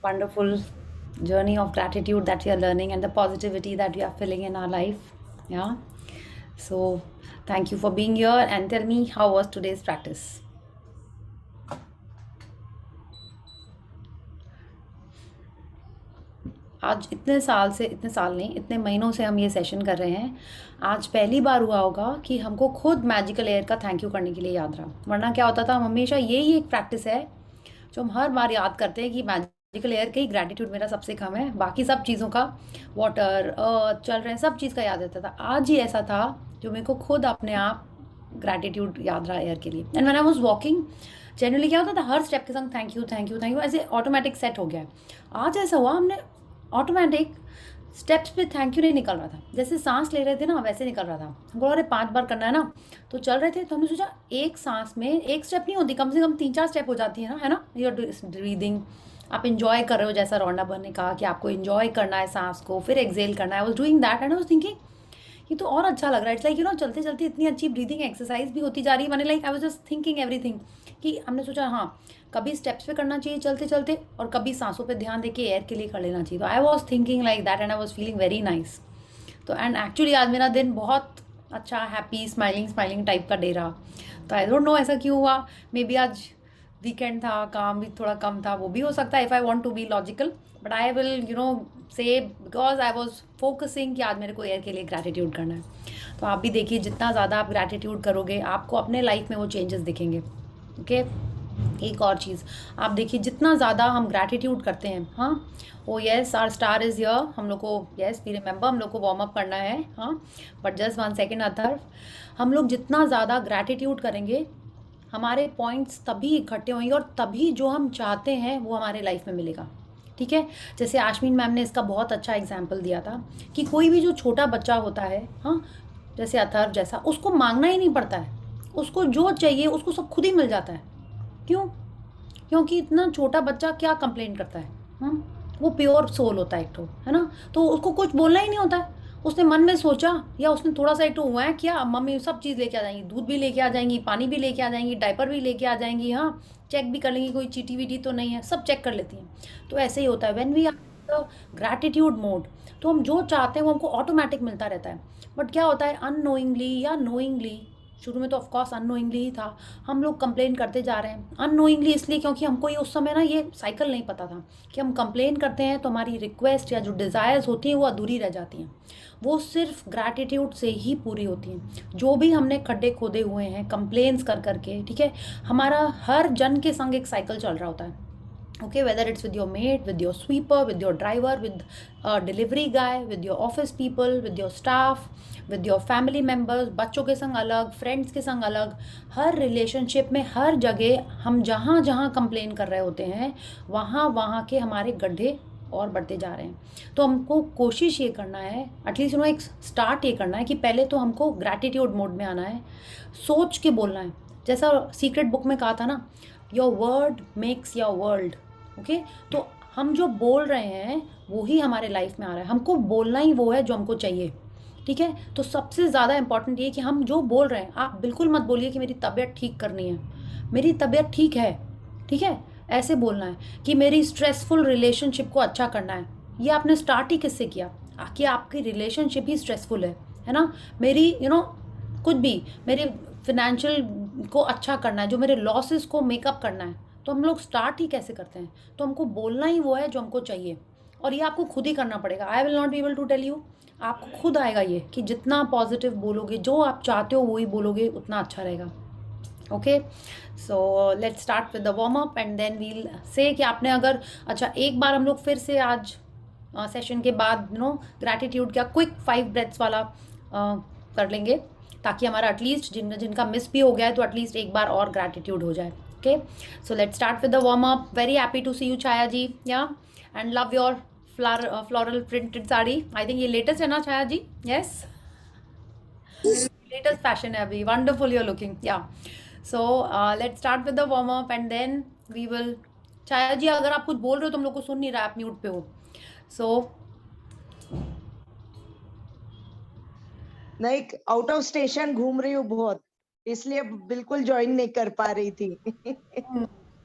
wonderful journey of gratitude that we are learning and the positivity that we are filling in our life. Yeah. So, thank you for being here and tell me how was today's practice? आज इतने साल नहीं, इतने महीनों से हम ये session कर रहे हैं। आज पहली बार हुआ होगा कि हमको खुद मैजिकल एयर का थैंक यू करने के लिए याद रहा। वरना क्या होता था, हम हमेशा यही एक प्रैक्टिस है जो हम हर बार याद करते हैं कि मैजिकल एयर का ही ग्रैटिट्यूड मेरा सबसे कम है, बाकी सब चीज़ों का, वाटर, अर्थ, चल रहे हैं, सब चीज़ का याद रहता था। आज ही ऐसा था जो मेरे को खुद अपने आप ग्रैटिट्यूड याद रहा एयर के लिए। And when I was walking, generally क्या होता था, हर स्टेप के संग thank you thank you thank you, ऐसे ऑटोमेटिक सेट हो गया है। आज ऐसा हुआ, हमने ऑटोमेटिक स्टेप्स पे थैंक यू नहीं निकल रहा था, जैसे सांस ले रहे थे ना वैसे निकल रहा था। हमको अरे 5 बार करना है ना, तो चल रहे थे, तो हमने सोचा एक सांस में एक स्टेप नहीं होती, कम से कम 3-4 स्टेप हो जाती है ना, है ना। यूर ब्रीदिंग, आप इंजॉय कर रहे हो, जैसा रोंडा बन ने कहा कि आपको इंजॉय करना है सांस को, फिर एक्सेल करना है। I was doing that and I was thinking ये तो और अच्छा लग रहा है। इट्स लाइक चलते चलते इतनी अच्छी ब्रीदिंग एक्सरसाइज भी होती जा रही है। मैंने like I was just thinking everything कि हमने सोचा हाँ, कभी स्टेप्स पे करना चाहिए चलते चलते, और कभी सांसों पे ध्यान देके एयर के लिए कर लेना चाहिए। तो I was thinking like that and I was feeling very nice. तो एंड एक्चुअली आज मेरा दिन बहुत अच्छा, हैप्पी, स्माइलिंग स्माइलिंग टाइप का डे रहा। तो आई डोंट नो ऐसा क्यों हुआ। मे बी आज वीकेंड था, काम भी थोड़ा कम था, वो भी हो सकता है, if I want to be logical. But I will say because I was focusing कि आज मेरे को एयर के लिए ग्रैटिट्यूड करना है। तो आप भी देखिए, जितना ज़्यादा आप ग्रैटिट्यूड करोगे आपको अपने लाइफ में वो चेंजेस दिखेंगे। ओके। एक और चीज़ आप देखिए, जितना ज़्यादा हम ग्रैटिट्यूड करते हैं, हाँ, oh yes our star is here, हम लोग को, यस वी रिमेंबर, हम लोग को वार्म अप करना है, हाँ। बट जस्ट 1 सेकेंड अथर, हम लोग जितना ज़्यादा ग्रैटिट्यूड करेंगे हमारे पॉइंट्स तभी इकट्ठे होंगे और तभी जो हम चाहते हैं वो हमारे लाइफ में मिलेगा। ठीक है। जैसे आश्मीन मैम ने इसका बहुत अच्छा एग्जाम्पल दिया था कि कोई भी जो छोटा बच्चा होता है, हाँ, जैसे अथर्व जैसा, उसको मांगना ही नहीं पड़ता है, उसको जो चाहिए उसको सब खुद ही मिल जाता है। क्यों? क्योंकि इतना छोटा बच्चा क्या कंप्लेन करता है, वो प्योर सोल होता है एक तो, है ना। तो उसको कुछ बोलना ही नहीं होता है। उसने मन में सोचा या उसने थोड़ा सा एक तो हुआ है क्या, मम्मी सब चीज़ लेके आ जाएंगी, दूध भी लेके आ जाएंगी, पानी भी लेके आ जाएंगी, डायपर भी लेके आ जाएंगी, हाँ, चेक भी कर लेंगी कोई चीटी वीटी तो नहीं है, सब चेक कर लेती हैं। तो ऐसे ही होता है when we are the gratitude mode, तो हम जो चाहते हैं वो हमको ऑटोमेटिक मिलता रहता है। बट क्या होता है, अननोइंगली या नोइंगली, शुरू में तो ऑफकोर्स अननोइंगली ही था, हम लोग कंप्लेन करते जा रहे हैं। अननोइंगली इसलिए क्योंकि हमको ये उस समय ना ये साइकिल नहीं पता था कि हम कंप्लेन करते हैं तो हमारी रिक्वेस्ट या जो डिज़ायर्स होती हैं वो अधूरी रह जाती हैं, वो सिर्फ ग्रैटिट्यूड से ही पूरी होती हैं। जो भी हमने खड्डे खोदे हुए हैं कंप्लेन्स कर करके, ठीक है, हमारा हर जन के संग एक साइकिल चल रहा होता है। Okay, whether it's with your mate, with your sweeper, with your driver, with a delivery guy, with your office people, with your staff, with your family members, बच्चों के संग अलग, फ्रेंड्स के संग अलग, हर रिलेशनशिप में हर जगह हम जहाँ जहाँ कंप्लेन कर रहे होते हैं वहाँ वहाँ के हमारे गड्ढे और बढ़ते जा रहे हैं। तो हमको कोशिश ये करना है, एटलीस्ट एक स्टार्ट ये करना है कि पहले तो हमको ग्रैटिट्यूड मोड में आना है, सोच के बोलना है। जैसा सीक्रेट बुक में कहा था ना, your word makes your world. Okay. तो हम जो बोल रहे हैं वो ही हमारे लाइफ में आ रहा है, हमको बोलना ही वो है जो हमको चाहिए। ठीक है। तो सबसे ज़्यादा इंपॉर्टेंट ये कि हम जो बोल रहे हैं, आप बिल्कुल मत बोलिए कि मेरी तबीयत ठीक करनी है, मेरी तबीयत ठीक है, ठीक है, ऐसे बोलना है। कि मेरी स्ट्रेसफुल रिलेशनशिप को अच्छा करना है, ये आपने स्टार्ट ही किससे किया कि आपकी रिलेशनशिप ही स्ट्रेसफुल है ना। मेरी कुछ भी, मेरे फिनेंशियल को अच्छा करना है, जो मेरे लॉसेस को मेकअप करना है, तो हम लोग स्टार्ट ही कैसे करते हैं। तो हमको बोलना ही वो है जो हमको चाहिए, और ये आपको खुद ही करना पड़ेगा। I will not be able to tell you, आपको खुद आएगा ये कि जितना पॉजिटिव बोलोगे, जो आप चाहते हो वही बोलोगे, उतना अच्छा रहेगा। Okay. So let's start with the warm up and then we'll say कि आपने अगर, अच्छा एक बार हम लोग फिर से आज सेशन के बाद ग्रैटिट्यूड का क्विक 5 ब्रेथ्स वाला कर लेंगे, ताकि हमारा एटलीस्ट जिनका मिस भी हो गया है तो एटलीस्ट एक बार और ग्रैटिट्यूड हो जाए। Okay. So let's start with the warm up. Very happy to see you Chhaya ji, yeah, and love your floral printed sari. I think ये लेटेस्ट है ना छाया जी? यस, लेटेस्ट फैशन है अभी। Wonderful you are looking, yeah. So let's start with the warm up and then we will, Chhaya ji अगर आप कुछ बोल रहे हो तो हम लोग को सुन नहीं रहा, आप म्यूट पे हो। सो नहीं, आउट ऑफ स्टेशन घूम रही हूँ बहुत, इसलिए बिल्कुल ज्वाइन नहीं कर पा रही थी।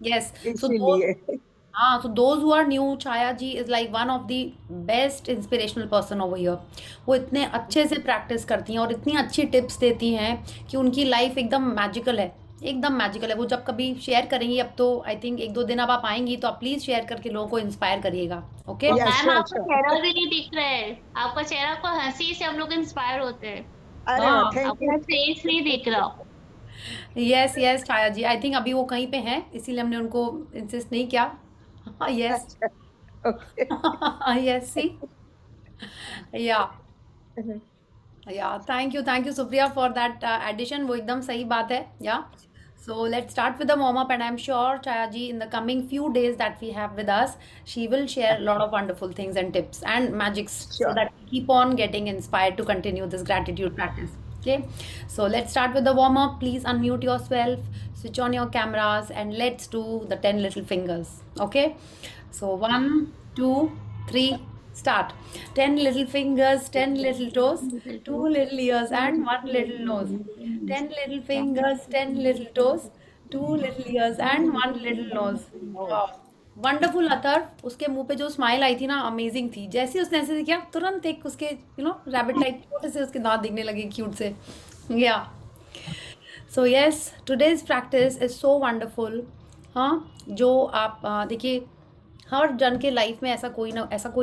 यस, सो इसीलिए हाँ, so those who are new, Chhaya ji is like one of the best inspirational person over here. वो इतने अच्छे से प्रैक्टिस करती हैं और इतनी अच्छी टिप्स देती हैं कि उनकी लाइफ एकदम मैजिकल है, एकदम मैजिकल है। वो जब कभी शेयर करेंगी, अब तो आई थिंक एक दो दिन अब आप आएंगी तो आप प्लीज़ शेयर करके लोगों को इंस्पायर करिएगा। ओके। तो या मैम श्योर आपका श्योर। चेहरा भी नहीं दिख रहा है, आपका चेहरा को हंसी से हम लोग इंस्पायर होते हैं, अरे वाह, हाँ। Thank you. आपका फेस नहीं दिख रहा। Yes yes Chhaya ji, I think अभी वो कहीं पे हैं, इसीलिए हमने उनको इंसिस्ट नहीं किया। यस। अच्छा, okay. Yes see. Yeah thank you Supriya for that addition, वो एकदम सही बात है। या so let's start with the warm up, and I'm sure Chaya ji in the coming few days that we have with us, she will share a lot of wonderful things and tips and magics so sure. that we keep on getting inspired to continue this gratitude practice. Okay, so let's start with the warm up. Please unmute yourself, switch on your cameras, and let's do the 10 little fingers. Okay, so 1 2 3 start. 10 little fingers, 10 little toes, 2 little ears, and 1 little nose. 10 little fingers, 10 little toes, 2 little ears, and 1 little nose. वाह, wonderful Athar. उसके मुंह पे जो smile आई थी ना, amazing थी। जैसे ही उसने ऐसे किया, तुरंत एक उसके रैबिट टाइप छोटे से उसके दांत दिखने लगे, क्यूट से। या so yes, today's practice is so wonderful. हाँ, जो आप देखिए, हर जन के लाइफ में ऐसा कोई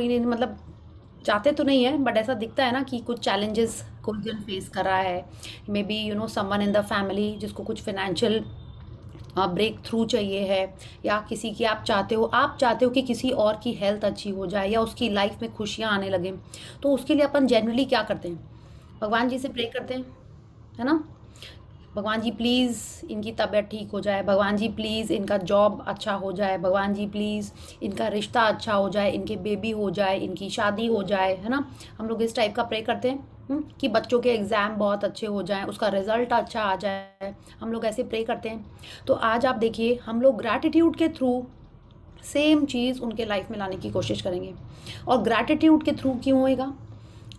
नहीं, मतलब चाहते तो नहीं है, बट ऐसा दिखता है ना कि कुछ चैलेंजेस कोई जन फेस कर रहा है। May be someone in the family जिसको कुछ फाइनेंशियल ब्रेक थ्रू चाहिए है, या किसी की आप चाहते हो कि किसी और की हेल्थ अच्छी हो जाए या उसकी लाइफ में खुशियाँ आने लगें। तो उसके लिए अपन जनरली क्या करते हैं, भगवान जी से प्रे करते हैं, है ना। भगवान जी प्लीज़ इनकी तबीयत ठीक हो जाए, भगवान जी प्लीज़ इनका जॉब अच्छा हो जाए, भगवान जी प्लीज़ इनका रिश्ता अच्छा हो जाए, इनके बेबी हो जाए, इनकी शादी हो जाए, है ना। हम लोग इस टाइप का प्रे करते हैं। कि बच्चों के एग्ज़ाम बहुत अच्छे हो जाएं, उसका रिज़ल्ट अच्छा आ जाए, हम लोग ऐसे प्रे करते हैं। तो आज आप देखिए, हम लोग ग्रैटिट्यूड के थ्रू सेम चीज़ उनके लाइफ में लाने की कोशिश करेंगे। और ग्रैटिट्यूड के थ्रू क्यों होएगा,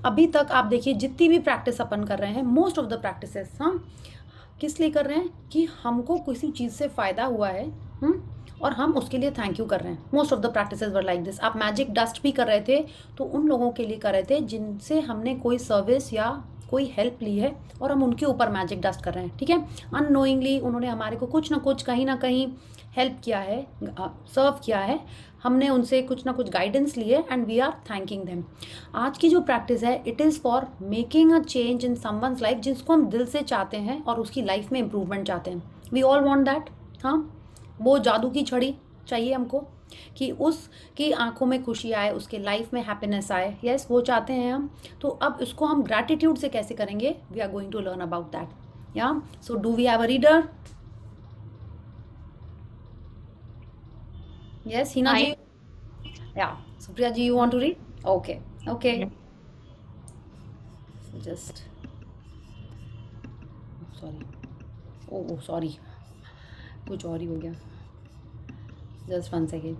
अभी तक आप देखिए जितनी भी प्रैक्टिस अपन कर रहे हैं, मोस्ट ऑफ द प्रैक्टिसेस हम किस लिए कर रहे हैं कि हमको किसी चीज़ से फ़ायदा हुआ है, और हम उसके लिए थैंक यू कर रहे हैं। Most of the practices were like this. आप मैजिक डस्ट भी कर रहे थे तो उन लोगों के लिए कर रहे थे जिनसे हमने कोई सर्विस या कोई हेल्प ली है, और हम उनके ऊपर मैजिक डस्ट कर रहे हैं। ठीक है, अननोइंगली उन्होंने हमारे को कुछ ना कहीं हेल्प किया है, सर्व किया है, हमने उनसे कुछ ना कुछ गाइडेंस लिए, and we are thanking them. आज की जो प्रैक्टिस है, it is for making a change in someone's life, जिसको हम दिल से चाहते हैं और उसकी लाइफ में इम्प्रूवमेंट चाहते हैं। We all want that. हाँ, वो जादू की छड़ी चाहिए हमको कि उसकी आंखों में खुशी आए, उसके लाइफ में हैप्पीनेस आए। यस, वो चाहते हैं हम। तो अब इसको हम ग्रैटिट्यूड से कैसे करेंगे, we are going to learn about that. Yeah so do we have a reader? Yes, Hina ji. Yeah. Supriya ji, you want to read? Okay. Okay. So just. Sorry. Oh, sorry. कुछ और ही हो गया. Just 1 second.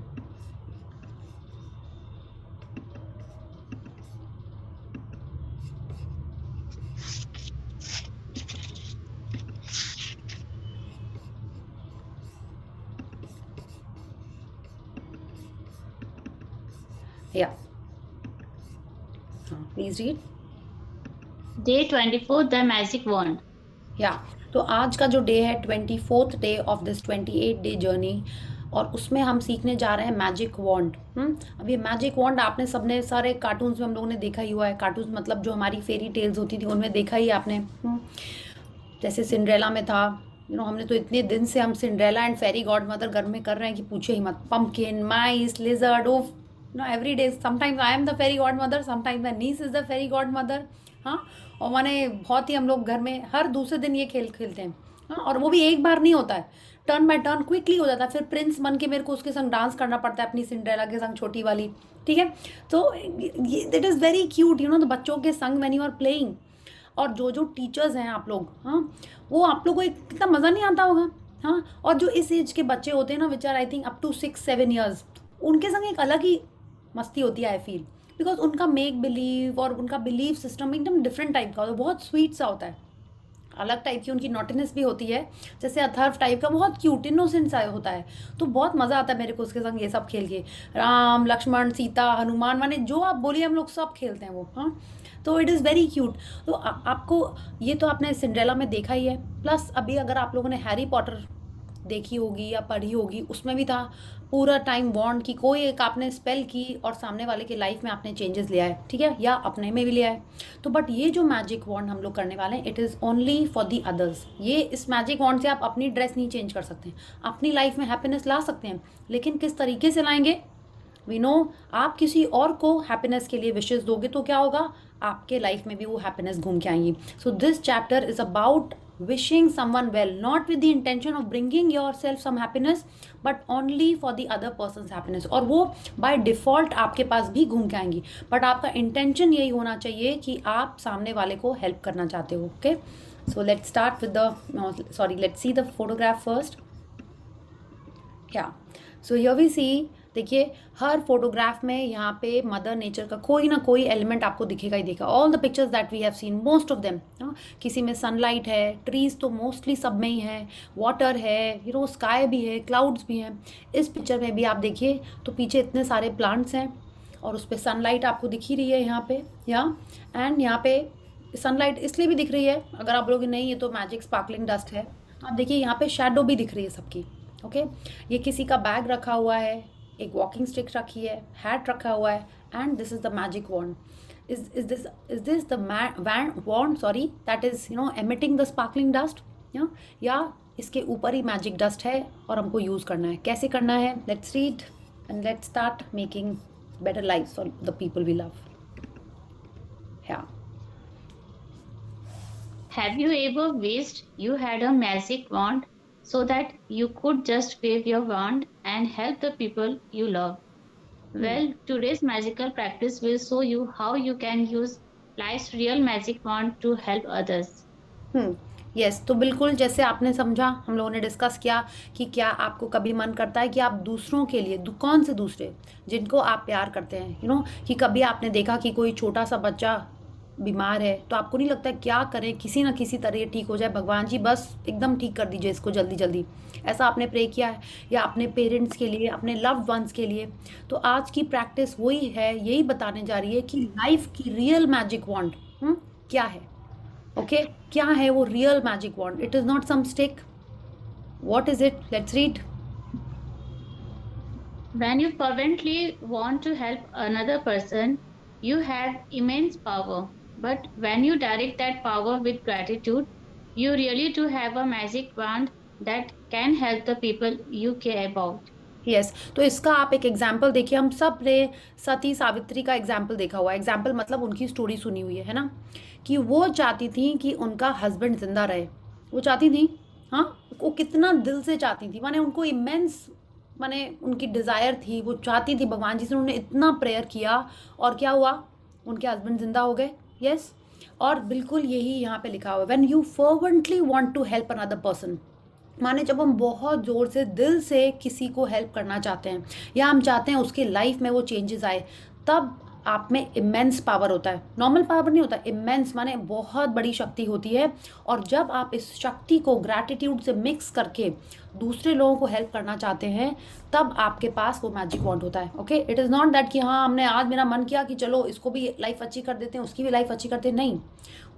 Yeah. Please read. Day 24, the magic wand. या तो आज का जो day है 24th day of this 28 day journey, और उसमें हम सीखने जा रहे हैं मैजिक वॉन्ड। अब ये मैजिक वॉन्ड आपने सबने सारे कार्टून्स में हम लोगों ने देखा ही हुआ है। कार्टून्स मतलब जो हमारी फेरी टेल्स होती थी उनमें देखा ही आपने। जैसे सिंड्रेला में था, हमने तो इतने दिन से हम Cinderella and fairy god mother घर में कर रहे हैं कि पूछे ही मत। Pumpkin, mice, lizard, oof, every day sometimes I am the fairy god mother, sometimes my niece is the fairy god mother. हाँ, और मैंने बहुत ही, हम लोग घर में हर दूसरे दिन ये खेल खेलते हैं। हाँ, और वो भी एक बार नहीं होता है, टर्न बाय टर्न क्विकली हो जाता है। फिर प्रिंस बन के मेरे को उसके संग डांस करना पड़ता है, अपनी सिंड्रेला के संग, छोटी वाली। ठीक है, तो it is very cute, the बच्चों के संग व्हेन यू आर प्लेइंग। और जो टीचर्स हैं आप लोग, हाँ, वो आप लोग को एक कितना मज़ा नहीं आता होगा। हाँ, और जो इस एज के बच्चे होते हैं ना, which are I think up to 6-7 years, उनके संग एक अलग ही मस्ती होती है, आई फील, बिकॉज उनका मेक बिलीव और उनका बिलीव सिस्टम एकदम डिफरेंट टाइप का होता है, बहुत स्वीट सा होता है। अलग टाइप की उनकी नॉटीनेस भी होती है, जैसे अथर्व टाइप का बहुत क्यूट इनोसेंट सा होता है। तो बहुत मज़ा आता है मेरे को उसके संग ये सब खेल के। राम लक्ष्मण सीता हनुमान, माने जो आप बोलिए हम लोग सब खेलते हैं वो। हाँ, तो इट इज़ वेरी क्यूट। तो आपको ये तो आपने सिंड्रेला में देखा ही है, प्लस अभी अगर आप लोगों ने हैरी पॉटर देखी होगी या पढ़ी होगी, उसमें भी था पूरा टाइम वॉन्ड की कोई एक आपने स्पेल की और सामने वाले के लाइफ में आपने चेंजेस लिया है, ठीक है, या अपने में भी लिया है। तो बट ये जो मैजिक वॉन्ड हम लोग करने वाले हैं, it is only for the others. ये इस मैजिक वॉन्ड से आप अपनी ड्रेस नहीं चेंज कर सकते, अपनी लाइफ में हैप्पीनेस ला सकते हैं, लेकिन किस तरीके से लाएंगे वी नो। आप किसी और को हैप्पीनेस के लिए विशेष दोगे तो क्या होगा, आपके लाइफ में भी वो हैप्पीनेस घूम के आएंगी। So this chapter is about wishing someone well, not with the intention of bringing yourself some happiness, but only for the other person's happiness। और वो by default आपके पास भी घूम के आएंगी, बट आपका इंटेंशन यही होना चाहिए कि आप सामने वाले को हेल्प करना चाहते हो। Okay, so let's start with the let's see the photograph first. या सो हियर वी सी, देखिए हर फोटोग्राफ में यहाँ पे मदर नेचर का कोई ना कोई एलिमेंट आपको दिखेगा ही दिखेगा। All the pictures that we have seen, most of them, किसी में सनलाइट है, ट्रीज तो मोस्टली सब में ही है, वाटर है, यू नो स्काई भी है, क्लाउड्स भी हैं। इस पिक्चर में भी आप देखिए तो पीछे इतने सारे प्लांट्स हैं और उस पर सनलाइट आपको दिख ही रही है यहाँ पे, या एंड यहाँ पे सनलाइट इसलिए भी दिख रही है, अगर आप लोग नहीं ये तो मैजिक स्पार्कलिंग डस्ट है। आप देखिए यहाँ पे शेडो भी दिख रही है सबकी। ओके, ये किसी का बैग रखा हुआ है, एक वॉकिंग स्टिक रखी है, हैट रखा हुआ है, and this is the magic wand. is this the wand, sorry, that is emitting the sparkling dust, या इसके ऊपर ही मैजिक डस्ट है और हमको यूज करना है, कैसे करना है, let's read and let's start making better lives for the people we love। Yeah, Have you ever wished you had a magic wand so that you could just wave your wand and help the people you love? Well, today's magical practice will show you how you can use life's real magic wand to help others. Yes, तो बिल्कुल जैसे आपने समझा, हम लोगों ने discuss किया कि क्या आपको कभी मन करता है कि आप दूसरों के लिए, कौन से दूसरे जिनको आप प्यार करते हैं, कि कभी आपने देखा कि कोई छोटा सा बच्चा बीमार है तो आपको नहीं लगता क्या करें, किसी ना किसी तरह ठीक हो जाए, भगवान जी बस एकदम ठीक कर दीजिए इसको जल्दी जल्दी, ऐसा आपने प्रे किया है, या अपने पेरेंट्स के लिए, अपने लव्ड वंस के लिए। तो आज की प्रैक्टिस वही है, यही बताने जा रही है कि लाइफ की रियल मैजिक वॉन्ड क्या है। ओके, क्या है वो real magic wand? It is not some stick. What is it? Let's read. When you fervently want to help another person, you have immense power. But when you direct that power with gratitude, you really do have a magic wand that can help the people you care about. Yes, तो इसका आप एक example देखिए, हम सब ने सती सावित्री का example देखा हुआ है। एग्जाम्पल मतलब उनकी स्टोरी सुनी हुई है ना, कि वो चाहती थी कि उनका हस्बैंड जिंदा रहे, वो चाहती थी, हाँ, वो कितना दिल से चाहती थी, माने उनको इमेंस, माने उनकी डिज़ायर थी, वो चाहती थी भगवान जी से, उन्होंने इतना प्रेयर किया और क्या हुआ, उनके हस्बैंड जिंदा हो गए। यस, और बिल्कुल यही यहाँ पे लिखा हुआ है, when you fervently want to help another person, माने जब हम बहुत ज़ोर से दिल से किसी को हेल्प करना चाहते हैं या हम चाहते हैं उसकी लाइफ में वो चेंजेस आए, तब आप में इमेंस पावर होता है। नॉर्मल पावर नहीं होता, इमेंस माने बहुत बड़ी शक्ति होती है। और जब आप इस शक्ति को ग्रैटिट्यूड से मिक्स करके दूसरे लोगों को हेल्प करना चाहते हैं, तब आपके पास वो मैजिक वॉन्ड होता है। Okay, it is not that कि हाँ हमने आज मेरा मन किया कि चलो इसको भी लाइफ अच्छी कर देते हैं, उसकी भी लाइफ अच्छी करते हैं, नहीं।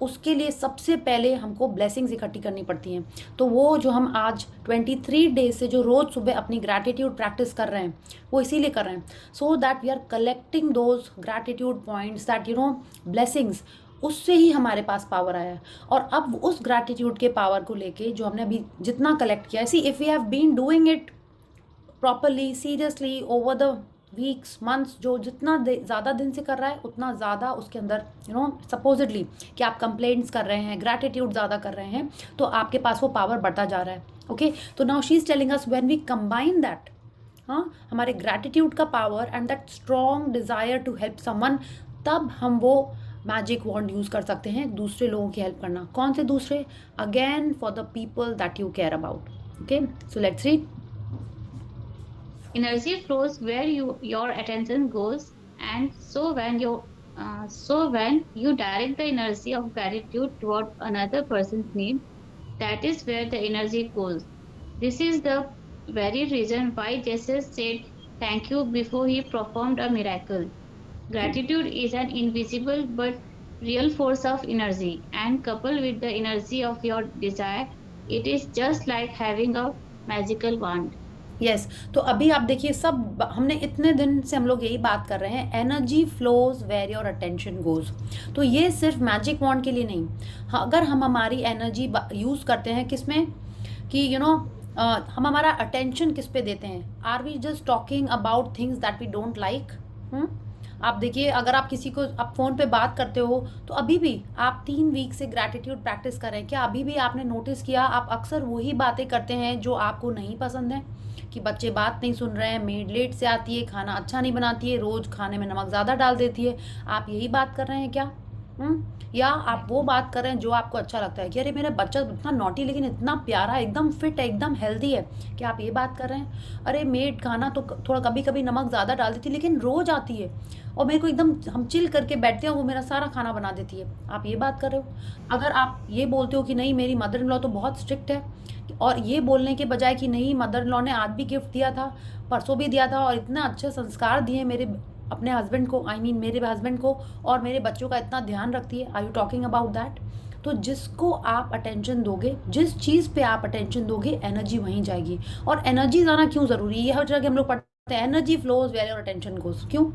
उसके लिए सबसे पहले हमको ब्लेसिंग्स इकट्ठी करनी पड़ती हैं। तो वो जो हम आज 23 डेज से जो रोज़ सुबह अपनी ग्रैटिट्यूड प्रैक्टिस कर रहे हैं, वो इसीलिए कर रहे हैं, so that we are collecting those gratitude points, that blessings, उससे ही हमारे पास पावर आया है। और अब उस ग्रैटिट्यूड के पावर को लेके जो हमने अभी जितना कलेक्ट किया है, see if we have been doing it properly, seriously over the weeks, months, जो जितना ज़्यादा दिन से कर रहा है उतना ज़्यादा उसके अंदर सपोजिटली कि आप कंप्लेंट्स कर रहे हैं, ग्रैटिट्यूड ज़्यादा कर रहे हैं, तो आपके पास वो पावर बढ़ता जा रहा है। ओके, तो now she is telling us when we combine that, हाँ, हमारे ग्रैटिट्यूड का power and that strong desire to help someone, तब हम वो मैजिक वॉन्ड यूज़ कर सकते हैं दूसरे लोगों की हेल्प करना। कौन से दूसरे? Again for the people that you care about. Okay, so let's read. Energy flows where your attention goes, and so when you direct the energy of gratitude toward another person's need, That is where the energy goes. This is the very reason why Jesus said thank you before he performed a miracle. Gratitude is an invisible but real force of energy, and coupled with the energy of your desire, it is just like having a magical wand. Yes तो अभी आप देखिए सब हमने इतने दिन से हम लोग यही बात कर रहे हैं, energy flows where your attention goes. तो ये सिर्फ मैजिक वॉन्ड के लिए नहीं, हाँ, अगर हम हमारी एनर्जी यूज़ करते हैं किस में कि हम हमारा अटेंशन किस पे देते हैं, are we just talking about things that we don't like. आप देखिए अगर आप किसी को आप फ़ोन पे बात करते हो तो अभी भी आप 3 वीक से ग्रैटिट्यूड प्रैक्टिस कर रहे हैं, क्या अभी भी आपने नोटिस किया आप अक्सर वही बातें करते हैं जो आपको नहीं पसंद है, कि बच्चे बात नहीं सुन रहे हैं, मेड लेट से आती है, खाना अच्छा नहीं बनाती है, रोज़ खाने में नमक ज़्यादा डाल देती है, आप यही बात कर रहे हैं क्या? या आप वो बात कर रहे हैं जो आपको अच्छा लगता है कि अरे मेरा बच्चा इतना नॉटी लेकिन इतना प्यारा है, एकदम फिट है, एकदम हेल्दी है, क्या आप ये बात कर रहे हैं? अरे मेड खाना तो थोड़ा कभी कभी नमक ज़्यादा डाल देती है लेकिन रोज़ आती है और मेरे को एकदम हम चिल करके बैठते हैं वो मेरा सारा खाना बना देती है, आप ये बात कर रहे हो? अगर आप ये बोलते हो कि नहीं मेरी मदर इन लॉ तो बहुत स्ट्रिक्ट है, और ये बोलने के बजाय कि नहीं मदर इन लॉ ने आज भी गिफ्ट दिया था, परसों भी दिया था और इतना अच्छे संस्कार दिए मेरे अपने हस्बैंड को, आई मीन मेरे हस्बैंड को, और मेरे बच्चों का इतना ध्यान रखती है, are you talking about that? तो जिसको आप अटेंशन दोगे, जिस चीज़ पे आप अटेंशन दोगे, एनर्जी वहीं जाएगी। और एनर्जी जाना क्यों ज़रूरी है, ये हर जगह हम लोग पढ़ते हैं, energy flows where your attention goes. क्यों?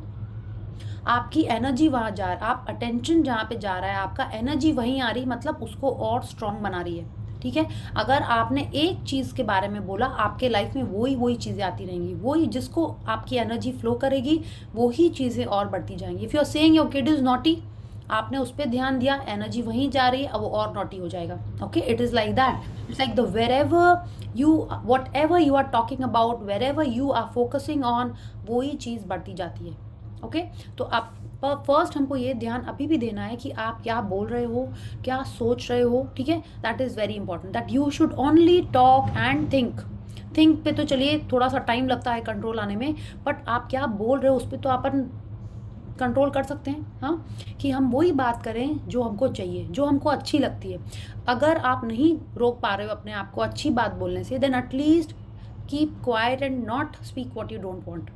आपकी एनर्जी वहाँ जा रहा है, आप अटेंशन जहाँ पे जा रहा है आपका एनर्जी वहीं आ रही, मतलब उसको और स्ट्रॉन्ग बना रही है। ठीक है, अगर आपने एक चीज़ के बारे में बोला आपके लाइफ में वही चीज़ें आती रहेंगी, वही जिसको आपकी एनर्जी फ्लो करेगी वही चीज़ें और बढ़ती जाएंगी। If you are saying your kid is naughty, आपने उस पर ध्यान दिया, एनर्जी वहीं जा रही है, अब वो और नॉटी हो जाएगा। Okay, it is like that, it's like the wherever you whatever you are talking about, wherever you are focusing on, वही चीज़ बढ़ती जाती है। ओके, तो आप फर्स्ट हमको ये ध्यान अभी भी देना है कि आप क्या बोल रहे हो, क्या सोच रहे हो। ठीक है, that is very important, that you should only talk and think पे तो चलिए थोड़ा सा टाइम लगता है कंट्रोल आने में, बट आप क्या बोल रहे हो उस पर तो अपन कंट्रोल कर सकते हैं। हाँ, कि हम वही बात करें जो हमको चाहिए, जो हमको अच्छी लगती है। अगर आप नहीं रोक पा रहे हो अपने आप को अच्छी बात बोलने से, then at least keep quiet and not speak what you don't want.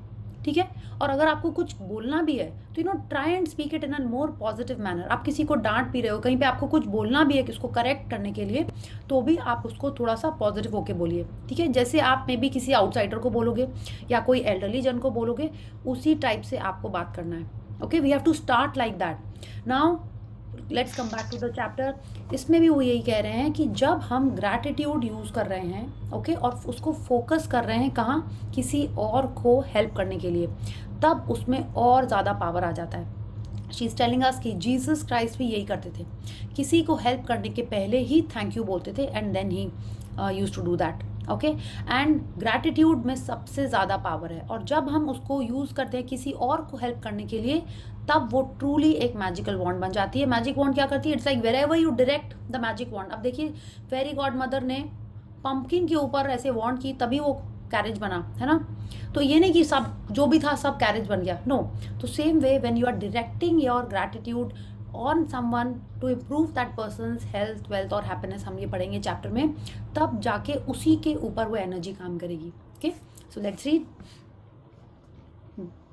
ठीक है, और अगर आपको कुछ बोलना भी है तो try and speak it in a more positive manner. आप किसी को डांट भी रहे हो, कहीं पे आपको कुछ बोलना भी है कि उसको करेक्ट करने के लिए, तो भी आप उसको थोड़ा सा पॉजिटिव होके बोलिए। ठीक है, जैसे आप मे बी किसी आउटसाइडर को बोलोगे या कोई एल्डरली जन को बोलोगे, उसी टाइप से आपको बात करना है। Okay, we have to start like that. Now let's come back to the chapter. इसमें भी वो यही कह रहे हैं कि जब हम ग्रैटिट्यूड यूज़ कर रहे हैं, ओके, और उसको फोकस कर रहे हैं कहाँ, किसी और को हेल्प करने के लिए, तब उसमें और ज़्यादा पावर आ जाता है। शी इज़ टेलिंग अस कि जीसस क्राइस्ट भी यही करते थे, किसी को हेल्प करने के पहले ही थैंक यू बोलते थे and then he use to do that. Okay, and gratitude में सबसे ज़्यादा पावर है, और जब हम उसको यूज़ करते हैं किसी और को हेल्प करने के लिए, तब वो ट्रूली एक मैजिकल वॉन्ड बन जाती है। मैजिक वॉन्ड क्या करती है, it's like wherever you direct the magic wand. अब देखिए फेरी गॉड मदर ने पंपकिन के ऊपर ऐसे वॉन्ड की, तभी वो कैरेज बना, है ना। तो ये नहीं कि सब जो भी था सब कैरेज बन गया, नो। तो same way when you are directing your gratitude on someone to improve that person's health, wealth और हैप्पीनेस, हम ये पढ़ेंगे चैप्टर में, तब जाके उसी के ऊपर वो एनर्जी काम करेगी। Okay, so let's read.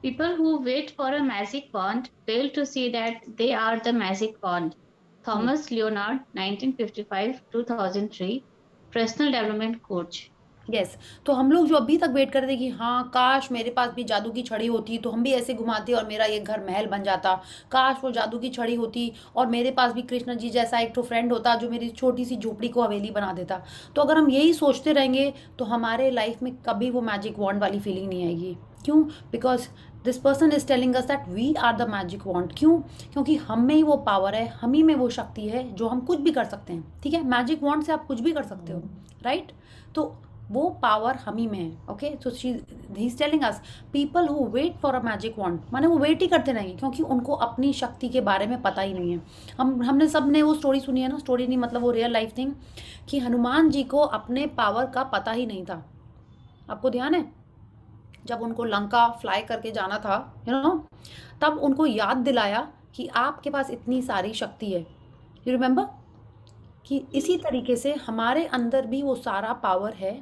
People who wait for a magic wand fail to see that they are the magic wand. Thomas Leonard, 1955-2003, Personal Development Coach. Yes, तो हम लोग जो अभी तक वेट कर रहे थे कि हाँ काश मेरे पास भी जादू की छड़ी होती तो हम भी ऐसे घुमाते और मेरा ये घर महल बन जाता, काश वो जादू की छड़ी होती और मेरे पास भी कृष्ण जी जैसा एक तो फ्रेंड होता जो मेरी छोटी सी झोपड़ी को हवेली बना देता। तो अगर हम यही सोचते रहेंगे तो हमारे लाइफ में कभी वो मैजिक वॉन्ड वाली फीलिंग नहीं आएगी। क्यों? Because this person is telling us that we are the magic wand. क्यों? क्योंकि हम में ही वो पावर है, हम ही में वो शक्ति है जो हम कुछ भी कर सकते हैं। ठीक है, मैजिक वॉन्ड से आप कुछ भी कर सकते हो, राइट? तो वो पावर हम ही में है। Okay, so he is telling us people who wait for a magic wand, माने वो वेट ही करते रहेंगे क्योंकि उनको अपनी शक्ति के बारे में पता ही नहीं है। हमने सब ने वो स्टोरी सुनी है ना, स्टोरी नहीं मतलब वो रियल लाइफ थिंग, कि हनुमान जी को अपने पावर का पता ही नहीं था। आपको ध्यान है जब उनको लंका फ्लाई करके जाना था, तब उनको याद दिलाया कि आपके पास इतनी सारी शक्ति है। You remember? कि इसी तरीके से हमारे अंदर भी वो सारा पावर है,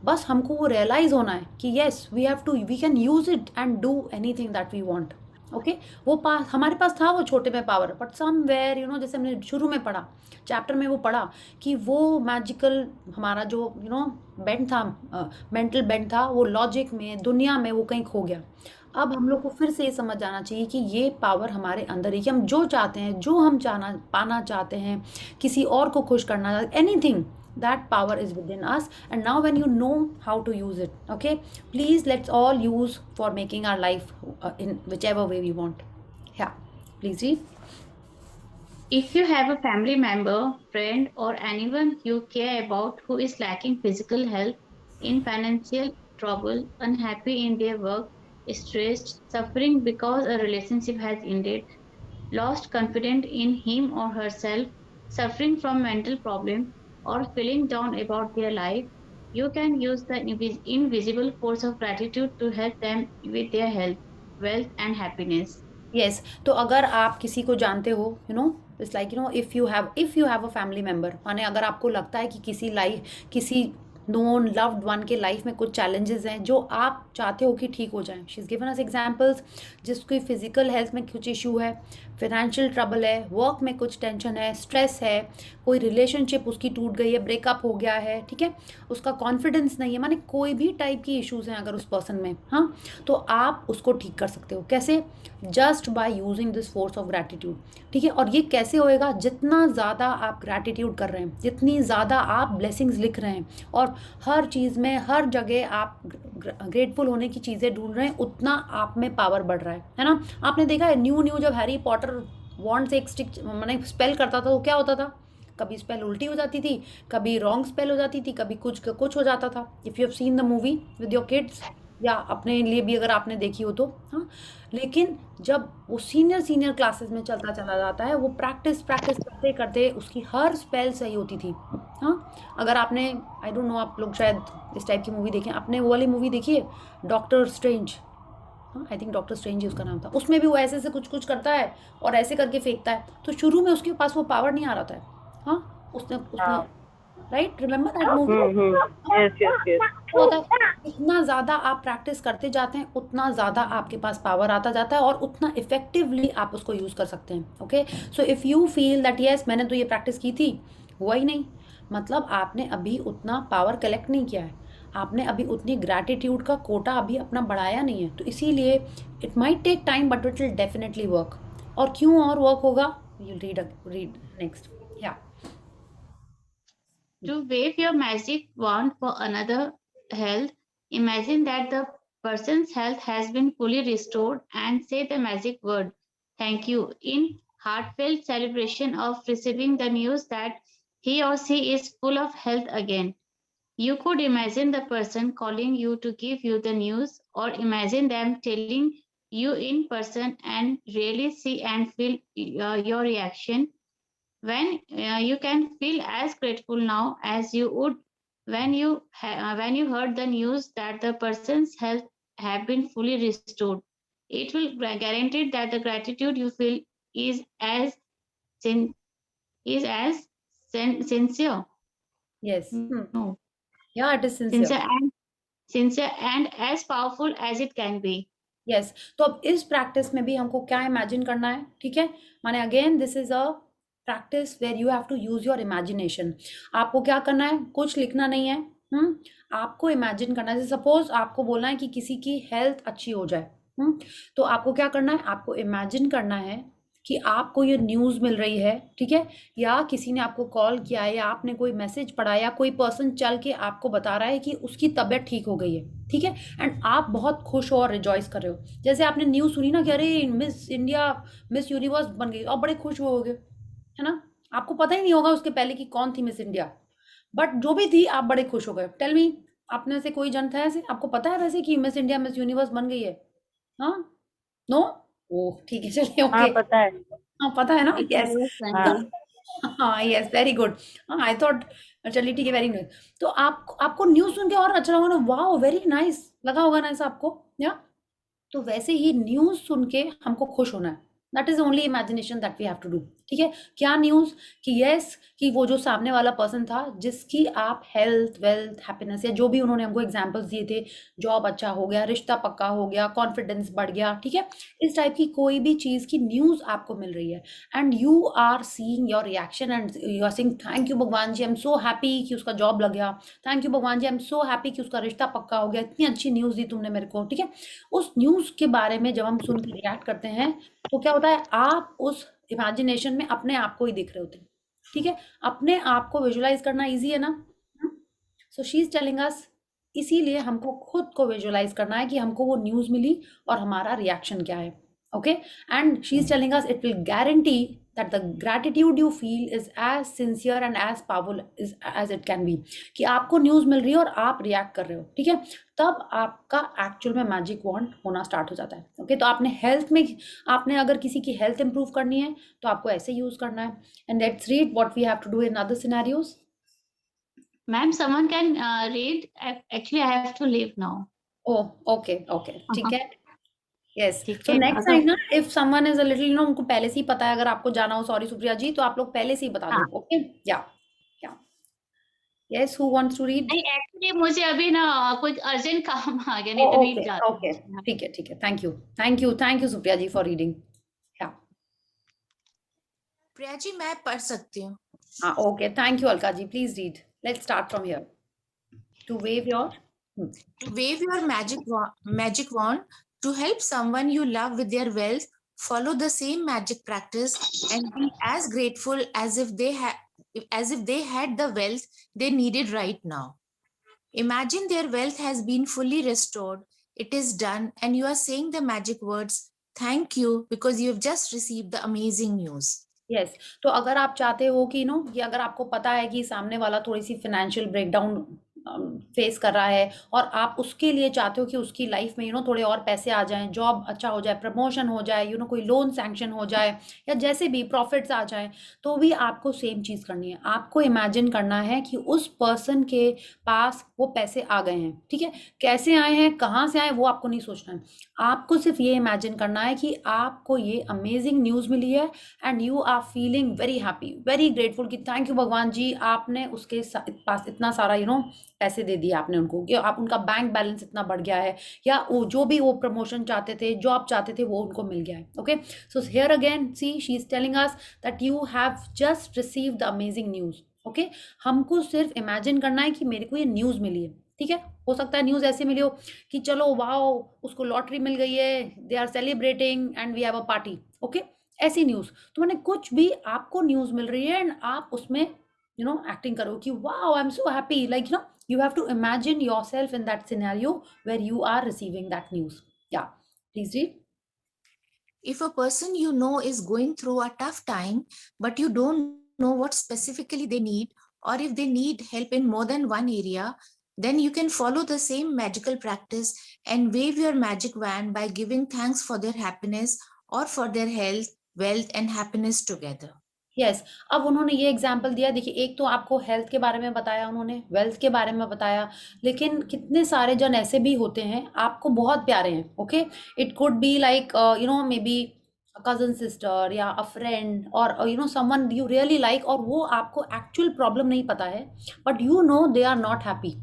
बस हमको वो रियलाइज़ होना है कि yes we can use it and do anything that we want. Okay, वो पास हमारे पास था वो छोटे में पावर, बट समवेयर जैसे हमने शुरू में पढ़ा, चैप्टर में वो पढ़ा कि वो मैजिकल हमारा जो बेंड था, मेंटल बेंड था, वो लॉजिक में, दुनिया में वो कहीं खो गया। अब हम लोग को फिर से ये समझ आना चाहिए कि ये पावर हमारे अंदर है कि हम जो चाहते हैं, जो हम पाना चाहते हैं, किसी और को खुश करना, anything, that power is within us. And now when you know how to use it, okay, please let's all use for making our life in whichever way we want. Yeah, please read. If you have a family member, friend, or anyone you care about who is lacking physical health, in financial trouble, unhappy in their work, stressed, suffering because a relationship has ended, lost confidence in him or herself, suffering from mental problem, or feeling down about their life, you can use the invisible force of gratitude to help them with their health, wealth, and happiness. Yes, तो अगर आप किसी को जानते हो, it's like if you have a family member, माने अगर आपको लगता है कि किसी नोन लव्ड वन के लाइफ में कुछ चैलेंजेस हैं जो आप चाहते हो कि ठीक हो जाएं, she is given us examples, जिसकी फिजिकल हेल्थ में कुछ इशू है, फाइनेंशियल ट्रबल है, वर्क में कुछ टेंशन है, स्ट्रेस है, कोई रिलेशनशिप उसकी टूट गई है, ब्रेकअप हो गया है, ठीक है, उसका कॉन्फिडेंस नहीं है, माने कोई भी टाइप की इश्यूज हैं अगर उस पर्सन में, हाँ, तो आप उसको ठीक कर सकते हो। कैसे? Just by using this force of gratitude, ठीक है। और ये कैसे होएगा? जितना ज़्यादा आप ग्रैटिट्यूड कर रहे हैं, जितनी ज़्यादा आप ब्लेसिंग्स लिख रहे हैं और हर चीज़ में, हर जगह आप ग्रेटफुल होने की चीज़ें ढूंढ रहे हैं, उतना आप में पावर बढ़ रहा है ना। आपने देखा है न्यू जब हैरी पॉटर वॉन्ड से एक स्टिक मैंने स्पेल करता था तो क्या होता था? कभी स्पेल उल्टी हो जाती थी, कभी रॉन्ग स्पेल हो जाती थी, कभी कुछ हो जाता था। If you have seen the movie with your kids, या अपने लिए भी अगर आपने देखी हो तो, हाँ। लेकिन जब वो सीनियर क्लासेस में चलता चला जाता है, वो प्रैक्टिस करते करते उसकी हर स्पेल सही होती थी, हाँ। अगर आपने, आई डोंट नो, आप लोग शायद इस टाइप की मूवी देखें, आपने वो वाली मूवी देखी है डॉक्टर स्ट्रेंज? हाँ, आई थिंक डॉक्टर स्ट्रेंज ही उसका नाम था। उसमें भी वो ऐसे ऐसे कुछ करता है और ऐसे करके फेंकता है, तो शुरू में उसके पास वो पावर नहीं आ रहा था, हाँ। उसने उसने हाँ। Right, remember that movie? Yes yes yes. होता है, जितना ज़्यादा आप प्रैक्टिस करते जाते हैं, उतना ज़्यादा आपके पास पावर आता जाता है और उतना इफेक्टिवली आप उसको यूज़ कर सकते हैं। Okay, so if you feel that yes मैंने तो ये प्रैक्टिस की थी, हुआ ही नहीं, मतलब आपने अभी उतना पावर कलेक्ट नहीं किया है, आपने अभी उतनी ग्रैटिट्यूड का कोटा अभी अपना बढ़ाया नहीं है। तो इसीलिए it might take time but it will definitely work. और क्यों और वर्क होगा? You read next, yeah To wave your magic wand for another health, imagine that the person's health has been fully restored and say the magic word, thank you, in heartfelt celebration of receiving the news that he or she is full of health again. You could imagine the person calling you to give you the news, or imagine them telling you in person and really see and feel your reaction. When you can feel as grateful now as you would when you heard the news that the person's health have been fully restored. It will guarantee that the gratitude you feel is as sin- sincere. Yes, No, या it is sincere. sincere and sincere and as powerful as it can be. Yes, तो अब इस practice में भी हमको क्या imagine करना है, ठीक है। माने again this is a practice where you have to use your imagination. आपको क्या करना है? कुछ लिखना नहीं है, आपको इमेजिन करना है। सपोज आपको बोलना है कि किसी की हेल्थ अच्छी हो जाए, तो आपको क्या करना है? आपको इमेजिन करना है कि आपको ये न्यूज़ मिल रही है, ठीक है, या किसी ने आपको कॉल किया है, या आपने कोई मैसेज पढ़ा, या कोई पर्सन चल के आपको बता रहा है कि उसकी तबीयत ठीक हो गई है, ठीक है, एंड आप बहुत खुश हो और रिजॉइस कर रहे हो। जैसे आपने न्यूज़ सुनी ना कि अरे मिस इंडिया, मिस यूनिवर्स बन गई, आप बड़े खुश होगे, है ना। आपको पता ही नहीं होगा उसके पहले कि कौन थी मिस इंडिया, बट जो भी थी आप बड़े खुश हो गए। टेल मी, आपने से कोई जन था ऐसे? आपको पता है वैसे कि मिस इंडिया, मिस यूनिवर्स बन गई है? हाँ, नो, ओह ठीक है, चलिए, हाँ ओके। पता है। हाँ, पता है ना? यस। Yes, तो हाँ। Sanjay. हाँ, यस, वेरी गुड। हाँ, आई थॉट, चलिए ठीक है, वेरी नाइस। तो आपको न्यूज़ सुन के और अच्छा लगा ना, वाओ वेरी नाइस लगा होगा ना ऐसा आपको, या? तो वैसे ही न्यूज़ सुन के हमको खुश होना है, that is only imagination that we have to do. ठीक है, क्या न्यूज़ कि यस कि वो जो सामने वाला पर्सन था जिसकी आप हेल्थ वेल्थ हैप्पीनेस या जो भी उन्होंने हमको एग्जांपल्स दिए थे, जॉब अच्छा हो गया, रिश्ता पक्का हो गया, कॉन्फिडेंस बढ़ गया, ठीक है, इस टाइप की कोई भी चीज़ की न्यूज़ आपको मिल रही है and you are seeing your reaction and you are saying thank you भगवान जी, आई एम सो हैप्पी कि उसका जॉब लग गया, थैंक यू भगवान जी, आई एम सो हैप्पी कि उसका रिश्ता पक्का हो गया, इतनी अच्छी न्यूज़ दी तुमने मेरे को। ठीक है, उस न्यूज़ के बारे में जब हम सुन के रिएक्ट करते हैं तो क्या होता है, आप उस इमेजिनेशन में अपने आप को ही दिख रहे होते हैं। ठीक है, अपने आप को विजुलाइज करना इजी है ना। सो शी इज टेलिंग अस, इसीलिए हमको खुद को विजुलाइज करना है कि हमको वो न्यूज़ मिली और हमारा रिएक्शन क्या है। Okay, and she is telling us it will guarantee that the gratitude you feel is as sincere and as powerful as it can be, कि आपको न्यूज़ मिल रही है और आप रिएक्ट कर रहे हो। ठीक है, तब आपका एक्चुअल में मैजिक वॉन्ड होना स्टार्ट हो जाता है। ओके, तो आपने हेल्थ में, आपने अगर किसी की हेल्थ इंप्रूव करनी है तो आपको ऐसे यूज करना है। And let's read what we have to do in other scenarios. Ma'am, someone can read. Actually, I have to leave now. Oh okay okay, ठीक है, यस। ठीक सो है, नेक्स्ट अगर टाइम ना if someone is a little you know, उनको पहले से ही पता है, अगर आपको जाना हो, सॉरी सुप्रिया जी, तो आप लोग पहले से ही बता दो। हाँ, okay, yeah yes, who wants to read? नहीं एक्चुअली मुझे अभी ना कुछ अर्जेंट काम आ गया, नहीं तो ओके नहीं जाती ओके, हूँ। ठीक है, thank you Supriya ji for reading. Yeah Priya ji मैं पढ़ सकती हूँ। हाँ, okay, thank you Alka ji, please read, let's start from here. To wave your To wave your magic wand to help someone you love with their wealth, follow the same magic practice and be as grateful as if they had the wealth they needed right now. Imagine their wealth has been fully restored. It is done, and you are saying the magic words, thank you, because you have just received the amazing news. Yes, तो अगर आप चाहते हो कि no, कि अगर आपको पता है कि सामने वाला थोड़ी सी फाइनेंशियल ब्रेकडाउन फेस कर रहा है और आप उसके लिए चाहते हो कि उसकी लाइफ में थोड़े और पैसे आ जाएं, जॉब अच्छा हो जाए, प्रमोशन हो जाए, कोई लोन सैंक्शन हो जाए या जैसे भी प्रॉफिट्स आ जाए, तो भी आपको सेम चीज़ करनी है। आपको इमेजिन करना है कि उस पर्सन के पास वो पैसे आ गए हैं। ठीक है, कैसे आए हैं, कहाँ से आए, वो आपको नहीं सोचना है। आपको सिर्फ ये इमेजिन करना है कि आपको ये अमेजिंग न्यूज़ मिली है and you are feeling very happy, very grateful कि थैंक यू भगवान जी, आपने उसके पास इतना सारा पैसे दे दिए आपने उनको, कि आप उनका बैंक बैलेंस इतना बढ़ गया है, या वो जो भी वो प्रमोशन चाहते थे, जॉब चाहते थे, वो उनको मिल गया है। Okay, so here again see she is telling us that you have just received the amazing news. Okay, हमको सिर्फ इमेजिन करना है कि मेरे को ये न्यूज़ मिली है। ठीक है, हो सकता है न्यूज़ ऐसे मिली हो कि चलो वाओ, उसको लॉटरी मिल गई है, they are celebrating and we have a party. Okay, ऐसी न्यूज़, तो मैंने कुछ भी आपको न्यूज़ मिल रही है एंड आप उसमें एक्टिंग करो कि wow I am so happy, like you have to imagine yourself in that scenario where you are receiving that news. Yeah, please read. If a person you know is going through a tough time, but you don't know what specifically they need, or if they need help in more than one area, then you can follow the same magical practice and wave your magic wand by giving thanks for their happiness or for their health, wealth, and happiness together. Yes, अब उन्होंने ये example दिया। देखिए, एक तो आपको health के बारे में बताया, उन्होंने वेल्थ के बारे में बताया, लेकिन कितने सारे जन ऐसे भी होते हैं आपको बहुत प्यारे हैं। Okay, it could be like maybe cousin sister या अ फ्रेंड और समवन यू रियली लाइक, और वो आपको एक्चुअल प्रॉब्लम नहीं पता है, but they are not happy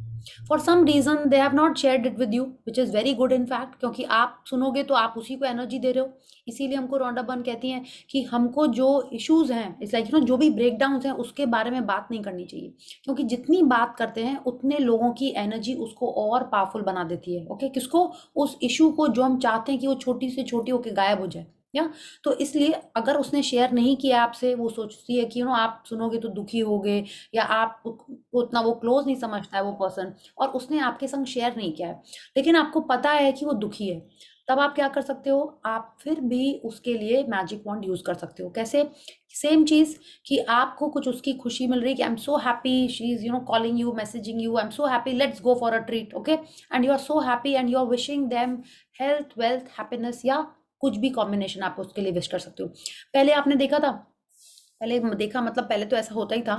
for some reason, they have not shared it with you, which is very good in fact, क्योंकि आप सुनोगे तो आप उसी को एनर्जी दे रहे हो। इसीलिए हमको रोंडा बर्न कहती हैं कि हमको जो इश्यूज हैं, इट्स लाइक जो भी ब्रेकडाउन हैं, उसके बारे में बात नहीं करनी चाहिए, क्योंकि जितनी बात करते हैं उतने लोगों की एनर्जी उसको और पावरफुल बना देती है। ओके, किसको? उस इशू को जो हम चाहते हैं कि वो छोटी से छोटी होकर गायब हो जाए। या तो इसलिए अगर उसने शेयर नहीं किया आपसे, वो सोचती है कि आप सुनोगे तो दुखी होगे, या आप उतना वो क्लोज नहीं समझता है वो पर्सन, और उसने आपके संग शेयर नहीं किया है, लेकिन आपको पता है कि वो दुखी है, तब आप क्या कर सकते हो? आप फिर भी उसके लिए मैजिक वॉन्ड यूज कर सकते हो। कैसे? सेम चीज कि आपको कुछ उसकी खुशी मिल रही है कि I am so happy, she is calling you, messaging you, I am so happy, let's go for a treat. Okay, and you are so happy and you are wishing them health, wealth, happiness, या कुछ भी combination आप उसके लिए wish कर सकते हो। पहले आपने देखा था, मतलब पहले तो ऐसा होता ही था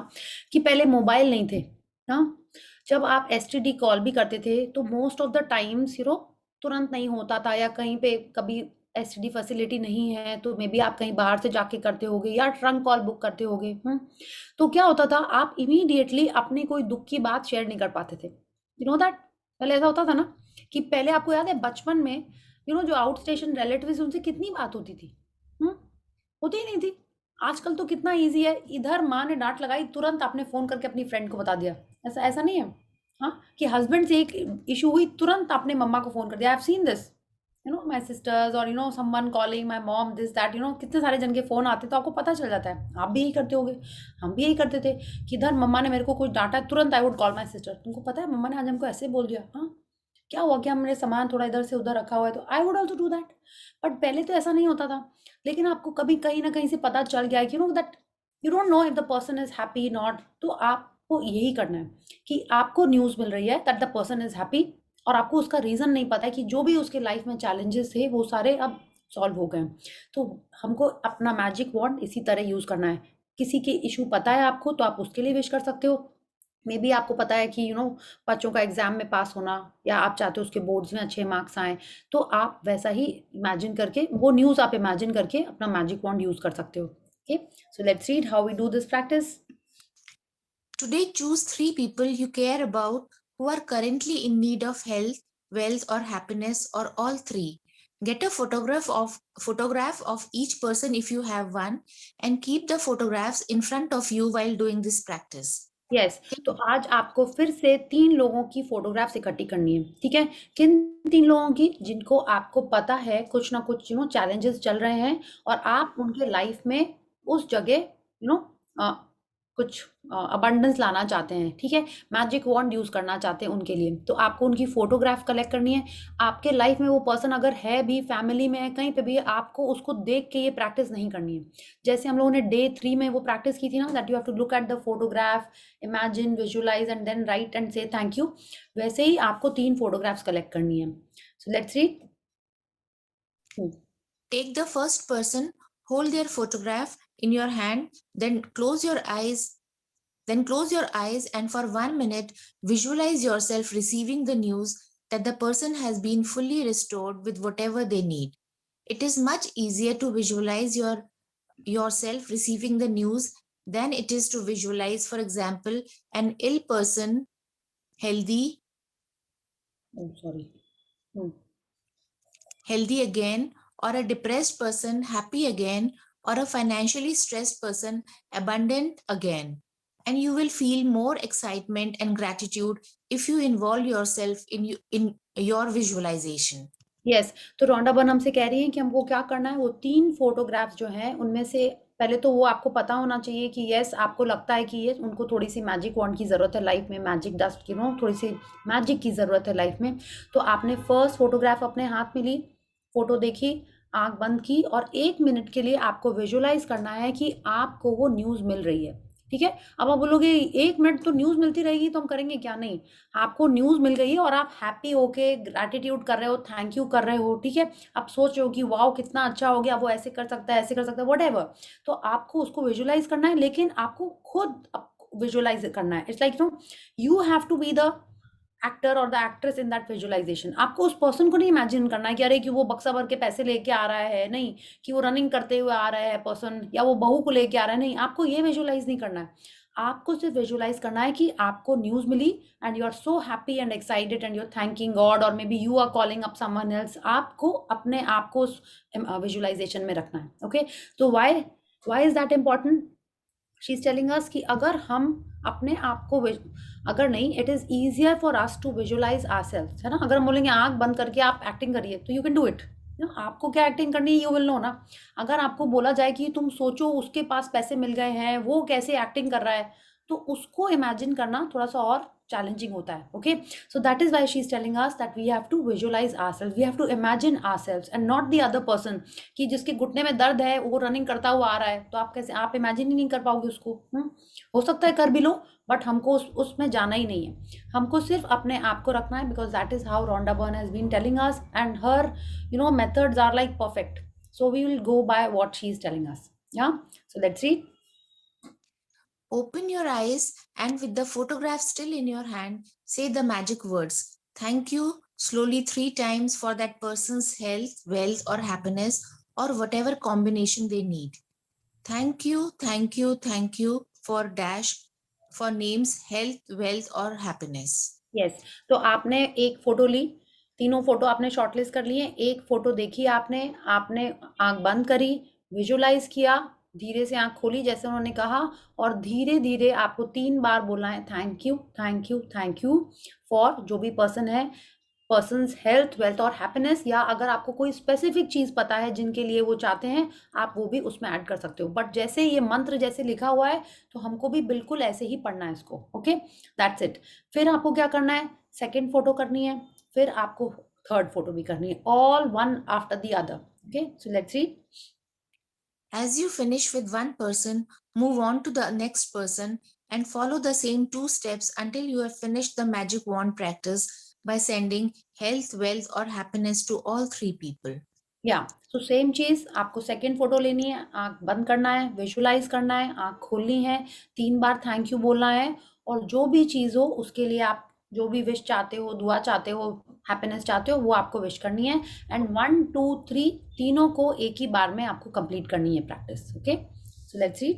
कि पहले मोबाइल नहीं थे। हाँ, जब आप एसटीडी कॉल भी करते थे तो मोस्ट ऑफ द टाइम्स तुरंत नहीं होता था, या कहीं पे कभी एसटीडी फैसिलिटी नहीं है, तो मे बी आप कहीं बाहर से जाके करते होगे या ट्रंक कॉल बुक करते होगे। तो क्या होता था, आप इमीडिएटली अपनी कोई दुख की बात शेयर नहीं कर पाते थे। यू नो दैट, पहले ऐसा होता था ना कि पहले आपको याद है बचपन में जो आउट स्टेशन रिलेटिव्स उनसे कितनी बात होती थी। होती ही नहीं थी। आजकल तो कितना ईज़ी है, इधर माँ ने डाँट लगाई, तुरंत आपने फ़ोन करके अपनी फ्रेंड को बता दिया। ऐसा ऐसा नहीं है? हाँ, कि हस्बैंड से एक इश्यू हुई, तुरंत आपने मम्मा को फ़ोन कर दिया। I have seen this, my sisters और someone calling my mom this that, कितने सारे जन के फ़ोन आते तो आपको पता चल जाता है। आप भी यही करते होगे, हम भी यही करते थे कि इधर मम्मा ने मेरे को कुछ डाँटा, तुरंत I would call my sister, तुमको पता है मम्मा ने आज हमको ऐसे बोल दिया। हाँ, क्या हुआ? क्या हमने सामान थोड़ा इधर से उधर रखा हुआ है? तो I would also do that. But पहले तो ऐसा नहीं होता था। लेकिन आपको कभी कहीं ना कहीं से पता चल गया कि that you don't know if the person is happy not, तो आपको यही करना है कि आपको न्यूज़ मिल रही है that the person is happy, और आपको उसका रीज़न नहीं पता है कि जो भी उसके लाइफ में चैलेंजेस थे वो सारे अब सॉल्व हो गए। तो हमको अपना मैजिक वॉन्ड इसी तरह यूज़ करना है। किसी के इशू पता है आपको तो आप उसके लिए विश कर सकते हो। मे बी आपको पता है कि बच्चों का एग्ज़ाम में पास होना, या आप चाहते हो उसके बोर्ड्स में अच्छे मार्क्स आएँ, तो आप वैसा ही इमेजिन करके, वो न्यूज़ आप इमेजिन करके अपना मैजिक वॉन्ड यूज़ कर सकते हो। Okay, so let's read how we do this practice. Today, choose 3 people you care about who are currently in need of health, wealth, or happiness, or all three. Get a photograph of each person if you have one, and keep the photographs in front of you while doing this practice. Yes, तो आज आपको फिर से 3 लोगों की photographs इकट्ठी करनी है, ठीक है? किन 3 लोगों की? जिनको आपको पता है कुछ ना कुछ चैलेंजेस चल रहे हैं, और आप उनके लाइफ में उस जगह कुछ अबंडेंस लाना चाहते हैं, ठीक है? मैजिक वॉन्ड यूज़ करना चाहते हैं उनके लिए। तो आपको उनकी फोटोग्राफ कलेक्ट करनी है। आपके लाइफ में वो पर्सन अगर है भी, फैमिली में है, कहीं पे भी है, आपको उसको देख के ये प्रैक्टिस नहीं करनी है। जैसे हम लोगों ने डे 3 में वो प्रैक्टिस की थी ना, that you have to look at the photograph, imagine, visualize and then write and say thank you. वैसे ही आपको 3 फोटोग्राफ्स कलेक्ट करनी है। So let's read. Take the first person, hold their photograph in your hand, then close your eyes. Then close your eyes and for 1 minute visualize yourself receiving the news that the person has been fully restored with whatever they need. It is much easier to visualize yourself receiving the news than it is to visualize, for example, an ill person healthy, sorry. healthy again, or a depressed person happy again, or a financially stressed person abundant again. And you will feel more excitement and gratitude if you involve yourself in your visualization. Yes, तो Rhonda Byrne हमसे कह रही हैं कि हमको क्या करना है, वो 3 फोटोग्राफ्स जो हैं उनमें से पहले तो वो आपको पता होना चाहिए कि यस, आपको लगता है कि ये उनको थोड़ी-सी मैजिक वॉन्ड की ज़रूरत है लाइफ में, मैजिक डस्ट की थोड़ी-सी मैजिक की ज़रूरत है लाइफ में। तो आपने फर्स्ट फोटोग्राफ अपने हाथ में ली, फ़ोटो देखी, आँख बंद की, और 1 मिनट के लिए आपको विजुअलाइज़ करना है कि आपको वो न्यूज़ मिल रही है, ठीक है? अब आप बोलोगे 1 मिनट तो न्यूज़ मिलती रहेगी तो हम करेंगे क्या? नहीं, आपको न्यूज़ मिल गई है और आप हैप्पी होके ग्रैटिट्यूड कर रहे हो, थैंक यू कर रहे हो, ठीक है? आप सोच रहे हो कि वाओ कितना अच्छा हो गया, वो ऐसे कर सकता है, ऐसे कर सकता है, व्हाटएवर। तो आपको उसको विजुअलाइज़ करना है, लेकिन आपको खुद विजुअलाइज़ करना है। It's like you have to be the actor और the actress in that visualization. आपको उस पर्सन को नहीं इमेजिन करना है कि अरे कि वो बक्सा भर के पैसे लेके आ रहा है, नहीं कि वो रनिंग करते हुए आ रहा है पर्सन, या वो बहू को लेके आ रहा है, नहीं, आपको ये विजुअलाइज नहीं करना है। आपको सिर्फ विजुअलाइज करना है कि आपको न्यूज़ मिली and you are so happy and excited and you are thanking God, और maybe you are calling up someone else. आपको अपने आप को उस विजुअलाइजेशन में रखना है। ओके, तो why is that important? She is telling us कि अगर हम अपने आप को अगर नहीं, it is easier for us to visualize ourselves, है ना? अगर हम बोलेंगे आंख बंद करके आप एक्टिंग करिए, तो यू कैन डू इट। आपको क्या एक्टिंग करनी है, यू विल नो ना। अगर आपको बोला जाए कि तुम सोचो उसके पास पैसे मिल गए हैं, वो कैसे एक्टिंग कर रहा है, तो उसको इमेजिन करना थोड़ा सा और चैलेंजिंग होता है। Okay, so that is why she is telling us that we have to visualize ourselves, we have to imagine ourselves and not the other person. कि जिसके घुटने में दर्द है वो रनिंग करता हुआ आ रहा है, तो आप कैसे, आप इमेजिन ही नहीं कर पाओगे उसको। हो सकता है कर भी लो, बट हमको उसमें जाना ही नहीं है। हमको सिर्फ अपने आप को रखना है, because that is how Rhonda Byrne has been telling us, and her methods are like perfect, so we will go by what she is telling us. Yeah, so let's read. Open your eyes and with the photograph still in your hand, say the magic words. Thank you slowly 3 times for that person's health, wealth, or happiness, or whatever combination they need. Thank you, thank you, thank you for dash for names health, wealth, or happiness. Yes तो आपने एक photo ली, तीनों photo आपने shortlist कर लिए, एक photo देखी आपने आपने आंख बंद करी, विजुलाइज किया, धीरे से आंख खोली जैसे उन्होंने कहा, और धीरे धीरे आपको 3 बार बोलना है thank you thank you thank you for जो भी पर्सन है, पर्सन्स हेल्थ, वेल्थ और हैप्पीनेस, या अगर आपको कोई स्पेसिफिक चीज़ पता है जिनके लिए वो चाहते हैं, आप वो भी उसमें ऐड कर सकते हो। बट जैसे ये मंत्र जैसे लिखा हुआ है, तो हमको भी बिल्कुल ऐसे ही पढ़ना है इसको। Okay, that's it. फिर आपको क्या करना है, सेकेंड फोटो करनी है, फिर आपको थर्ड फोटो भी करनी है, all one after the other. Okay, so let's see. As you finish with one person, move on to the next person and follow the same 2 steps until you have finished the magic wand practice by sending health, wealth, or happiness to all 3 people. या तो same चीज आपको second photo लेनी है, आंख बंद करना है, विजुलाइज करना है, आंख खोलनी है, 3 बार थैंक यू बोलना है, और जो भी चीज हो उसके लिए आप जो भी विश चाहते हो, दुआ चाहते हो, हैप्पीनेस चाहते हो, वो आपको विश करनी है। एंड 1 2 3 तीनों को एक ही बार में आपको कंप्लीट करनी है practice. Okay, so let's see.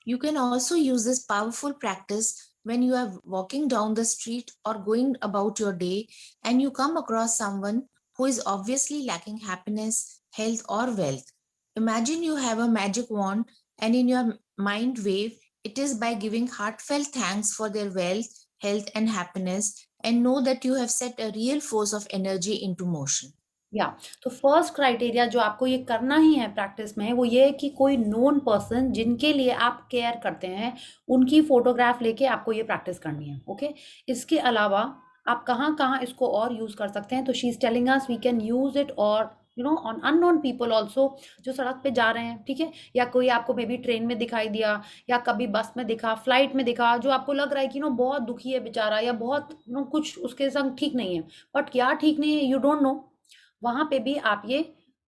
You can also use this powerful practice when you are walking down the street or going about your day and you come across someone who is obviously lacking happiness, health, or wealth. Imagine you have a magic wand and in your mind wave it is by giving heartfelt thanks for their wealth, health, and happiness, and know that you have set a real force of energy into motion. या तो first criteria जो आपको ये करना ही है practice में, वो ये है कि कोई नोन पर्सन जिनके लिए आप केयर करते हैं, उनकी फोटोग्राफ लेके आपको ये प्रैक्टिस करनी है। ओके, इसके अलावा आप कहाँ कहाँ इसको और यूज़ कर सकते हैं, तो she is telling us we can use it और you know on unknown people also, जो सड़क पे जा रहे हैं, ठीक है, या कोई आपको मे बी ट्रेन में दिखाई दिया, या कभी बस में दिखा, फ्लाइट में दिखा, जो आपको लग रहा है कि बहुत दुखी है बेचारा, या बहुत कुछ उसके संग ठीक नहीं है, बट क्या ठीक नहीं है यू डोंट नो, वहां पे भी आप ये